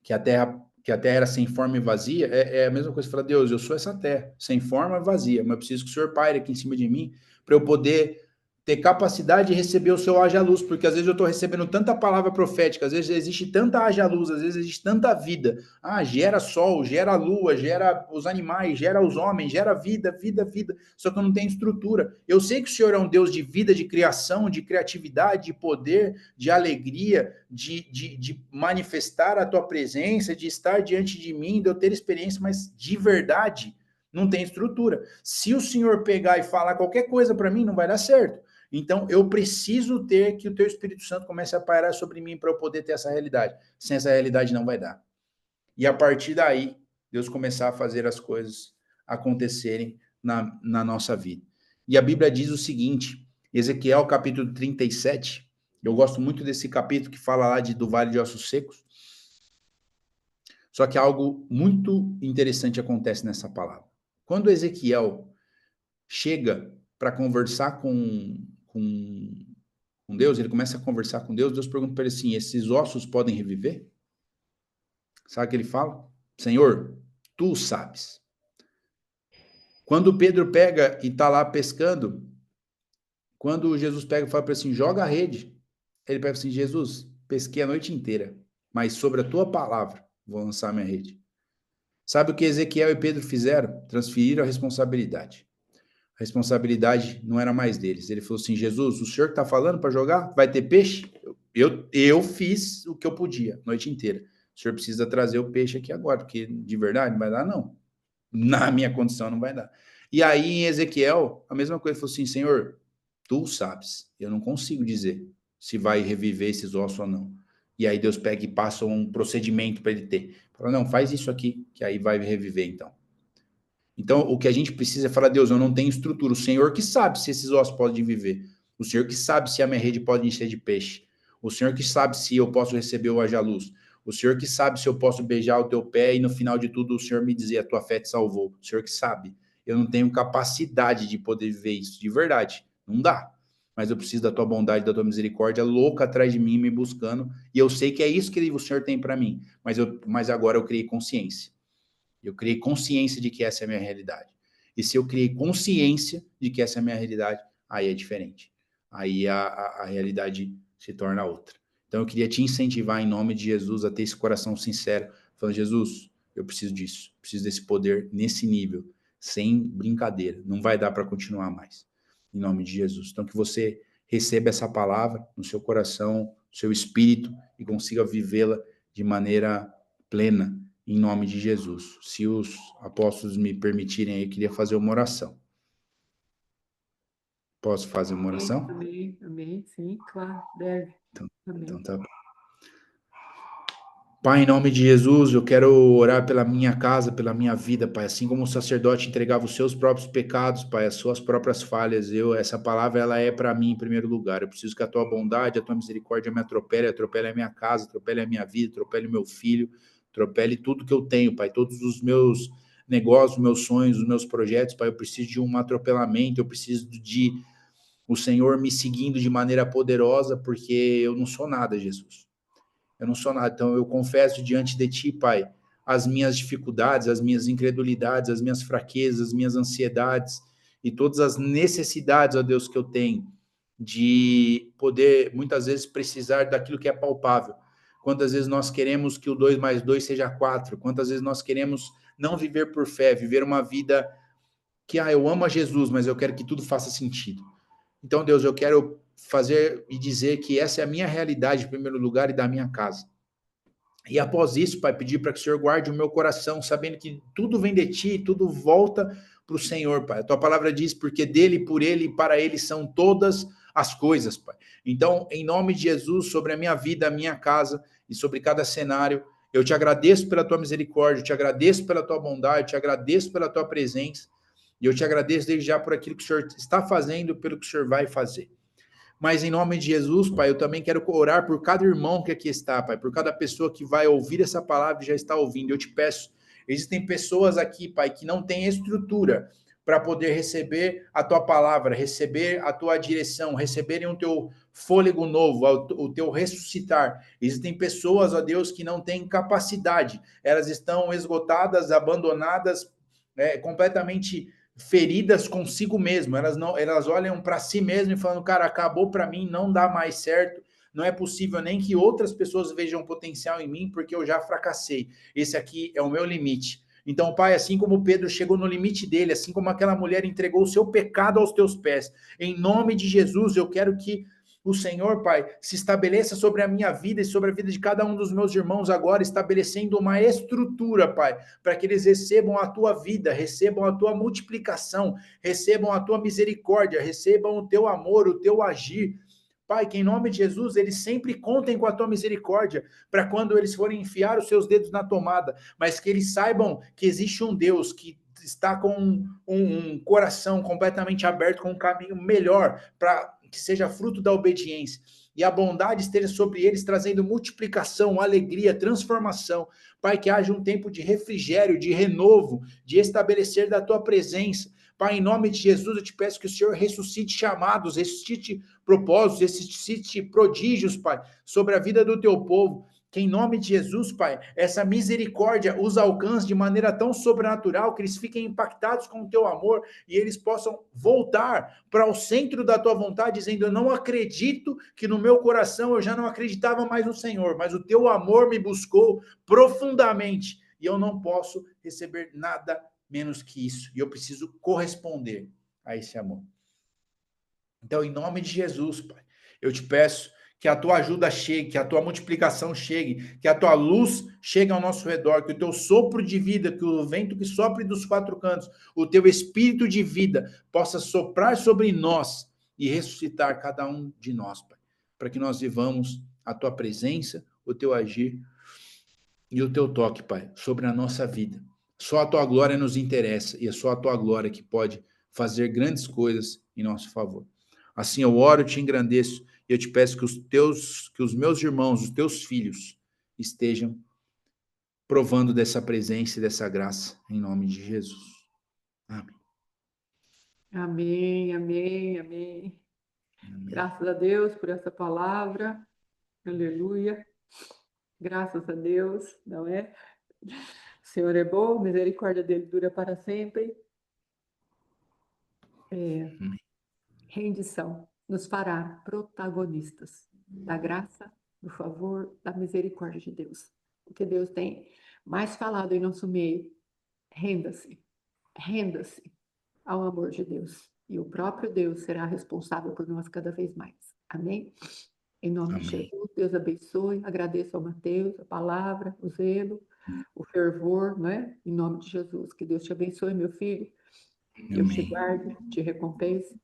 que a terra era sem forma e vazia, é a mesma coisa que falar, Deus, eu sou essa terra, sem forma e vazia, mas eu preciso que o Senhor paire aqui em cima de mim para eu poder ter capacidade de receber o seu haja luz, porque às vezes eu estou recebendo tanta palavra profética, às vezes existe tanta haja luz, às vezes existe tanta vida. Gera sol, gera lua, gera os animais, gera os homens, gera vida, vida, vida, só que eu não tenho estrutura. Eu sei que o Senhor é um Deus de vida, de criação, de criatividade, de poder, de alegria, de manifestar a tua presença, de estar diante de mim, de eu ter experiência, mas de verdade não tem estrutura. Se o Senhor pegar e falar qualquer coisa para mim, não vai dar certo. Então, eu preciso ter que o teu Espírito Santo comece a pairar sobre mim para eu poder ter essa realidade. Sem essa realidade, não vai dar. E a partir daí, Deus começar a fazer as coisas acontecerem na nossa vida. E a Bíblia diz o seguinte, Ezequiel capítulo 37, eu gosto muito desse capítulo que fala lá do Vale de Ossos Secos, só que algo muito interessante acontece nessa palavra. Quando Ezequiel chega para conversar com Deus, ele começa a conversar com Deus, Deus pergunta para ele assim, esses ossos podem reviver? Sabe o que ele fala? Senhor, tu sabes. Quando Pedro pega e está lá pescando, quando Jesus pega e fala para ele assim, joga a rede, ele pega assim, Jesus, pesquei a noite inteira, mas sobre a tua palavra vou lançar minha rede. Sabe o que Ezequiel e Pedro fizeram? Transferiram a responsabilidade. A responsabilidade não era mais deles. Ele falou assim, Jesus, o senhor que está falando para jogar? Vai ter peixe? Eu fiz o que eu podia, a noite inteira. O senhor precisa trazer o peixe aqui agora, porque de verdade não vai dar, não. Na minha condição não vai dar. E aí em Ezequiel, a mesma coisa, ele falou assim, Senhor, tu sabes, eu não consigo dizer se vai reviver esses ossos ou não. E aí Deus pega e passa um procedimento para ele ter. Fala, não, faz isso aqui, que aí vai reviver então. Então, o que a gente precisa é falar, Deus, eu não tenho estrutura. O Senhor que sabe se esses ossos podem viver. O Senhor que sabe se a minha rede pode encher de peixe. O Senhor que sabe se eu posso receber o haja luz. O Senhor que sabe se eu posso beijar o teu pé e no final de tudo o Senhor me dizer, a tua fé te salvou. O Senhor que sabe. Eu não tenho capacidade de poder viver isso, de verdade. Não dá. mas eu preciso da tua bondade, da tua misericórdia louca atrás de mim, me buscando, e eu sei que é isso que o Senhor tem para mim, mas agora eu criei consciência. Eu criei consciência de que essa é a minha realidade. E se eu criei consciência de que essa é a minha realidade, aí é diferente. Aí a realidade se torna outra. Então eu queria te incentivar em nome de Jesus a ter esse coração sincero, falando, Jesus, eu preciso disso, preciso desse poder nesse nível, sem brincadeira, não vai dar para continuar mais. Em nome de Jesus. Então que você receba essa palavra no seu coração, no seu espírito e consiga vivê-la de maneira plena, em nome de Jesus. Se os apóstolos me permitirem, eu queria fazer uma oração. Posso fazer uma oração? Amém, amém, sim, claro, deve. Então tá. Pai, em nome de Jesus, eu quero orar pela minha casa, pela minha vida, Pai. Assim como o sacerdote entregava os seus próprios pecados, Pai, as suas próprias falhas, essa palavra, ela é para mim em primeiro lugar. Eu preciso que a tua bondade, a tua misericórdia me atropele a minha casa, atropele a minha vida, atropele o meu filho, atropele tudo que eu tenho, Pai, todos os meus negócios, os meus sonhos, os meus projetos, Pai. Eu preciso de um atropelamento, eu preciso de o Senhor me seguindo de maneira poderosa, porque eu não sou nada, Jesus. Eu não sou nada. Então eu confesso diante de ti, Pai, as minhas dificuldades, as minhas incredulidades, as minhas fraquezas, as minhas ansiedades e todas as necessidades, ó Deus, que eu tenho de poder, muitas vezes, precisar daquilo que é palpável. Quantas vezes nós queremos que o 2 mais 2 seja 4? Quantas vezes nós queremos não viver por fé, viver uma vida que, eu amo a Jesus, mas eu quero que tudo faça sentido. Então, Deus, eu quero fazer e dizer que essa é a minha realidade, em primeiro lugar, e da minha casa. E após isso, Pai, pedir para que o Senhor guarde o meu coração, sabendo que tudo vem de Ti, tudo volta para o Senhor, Pai. A Tua palavra diz, porque dele, por ele e para ele são todas as coisas, Pai. Então, em nome de Jesus, sobre a minha vida, a minha casa e sobre cada cenário, eu te agradeço pela Tua misericórdia, eu te agradeço pela Tua bondade, eu te agradeço pela Tua presença, e eu te agradeço desde já por aquilo que o Senhor está fazendo e pelo que o Senhor vai fazer. Mas em nome de Jesus, Pai, eu também quero orar por cada irmão que aqui está, Pai, por cada pessoa que vai ouvir essa palavra e já está ouvindo. Eu te peço, existem pessoas aqui, Pai, que não têm estrutura para poder receber a tua palavra, receber a tua direção, receberem o teu fôlego novo, o teu ressuscitar. Existem pessoas, ó Deus, que não têm capacidade, elas estão esgotadas, abandonadas, completamente feridas consigo mesmo, elas olham para si mesmo e falam, cara, acabou para mim, não dá mais certo, não é possível nem que outras pessoas vejam potencial em mim, porque eu já fracassei, esse aqui é o meu limite. Então, Pai, assim como Pedro chegou no limite dele, assim como aquela mulher entregou o seu pecado aos teus pés, em nome de Jesus, eu quero que o Senhor, Pai, se estabeleça sobre a minha vida e sobre a vida de cada um dos meus irmãos agora, estabelecendo uma estrutura, Pai, para que eles recebam a tua vida, recebam a tua multiplicação, recebam a tua misericórdia, recebam o teu amor, o teu agir. Pai, que em nome de Jesus eles sempre contem com a tua misericórdia, para quando eles forem enfiar os seus dedos na tomada, mas que eles saibam que existe um Deus que está com um coração completamente aberto, com um caminho melhor, para que seja fruto da obediência. E a bondade esteja sobre eles, trazendo multiplicação, alegria, transformação. Pai, que haja um tempo de refrigério, de renovo, de estabelecer da tua presença. Pai, em nome de Jesus, eu te peço que o Senhor ressuscite chamados, ressuscite propósitos, ressuscite prodígios, Pai, sobre a vida do teu povo. Que em nome de Jesus, Pai, essa misericórdia os alcance de maneira tão sobrenatural que eles fiquem impactados com o teu amor e eles possam voltar para o centro da tua vontade, dizendo, eu não acredito que no meu coração eu já não acreditava mais no Senhor, mas o teu amor me buscou profundamente e eu não posso receber nada menos que isso, e eu preciso corresponder a esse amor. Então, em nome de Jesus, Pai, eu te peço que a tua ajuda chegue, que a tua multiplicação chegue, que a tua luz chegue ao nosso redor, que o teu sopro de vida, que o vento que sopre dos quatro cantos, o teu espírito de vida possa soprar sobre nós e ressuscitar cada um de nós, Pai, para que nós vivamos a tua presença, o teu agir e o teu toque, Pai, sobre a nossa vida. Só a tua glória nos interessa e é só a tua glória que pode fazer grandes coisas em nosso favor. Assim eu oro, te engrandeço e eu te peço que os meus irmãos, os teus filhos, estejam provando dessa presença e dessa graça, em nome de Jesus. Amém. Amém, amém, amém. Graças a Deus por essa palavra. Aleluia. Graças a Deus, não é? O Senhor é bom, a misericórdia dele dura para sempre. Rendição nos fará protagonistas da graça, do favor, da misericórdia de Deus. O que Deus tem mais falado em nosso meio, renda-se, renda-se ao amor de Deus. E o próprio Deus será responsável por nós cada vez mais. Amém? Em nome de Jesus, Deus abençoe. Agradeço ao Mateus a palavra, o zelo, o fervor, né? Em nome de Jesus. Que Deus te abençoe, meu filho. Deus te guarde, te recompense.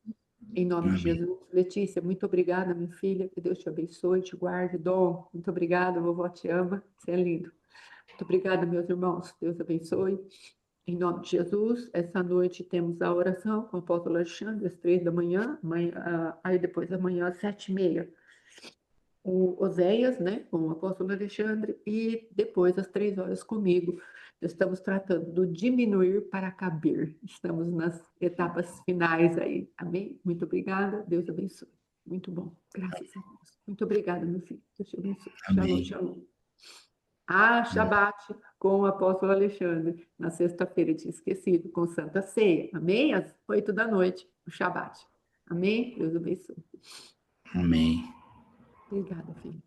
Em nome de Jesus. Letícia, muito obrigada, minha filha. Que Deus te abençoe, te guarde. Dom, muito obrigada. Vovó te ama. Você é lindo. Muito obrigada, meus irmãos. Deus abençoe. Em nome de Jesus, essa noite temos a oração com o apóstolo Alexandre, às 3 da manhã, aí depois da manhã, às 7h30, o Oséias, né, com o apóstolo Alexandre, e depois, às 3 horas, comigo. Estamos tratando do diminuir para caber. Estamos nas etapas finais aí. Amém? Muito obrigada. Deus abençoe. Muito bom. Graças a Deus. Muito obrigada, meu filho. Deus te abençoe. Shalom, shalom. Shabat com o apóstolo Alexandre, na sexta-feira, tinha esquecido, com Santa Ceia. Amém? Às 8 da noite, o Shabat. Amém? Deus abençoe. Amém. Obrigada, filho.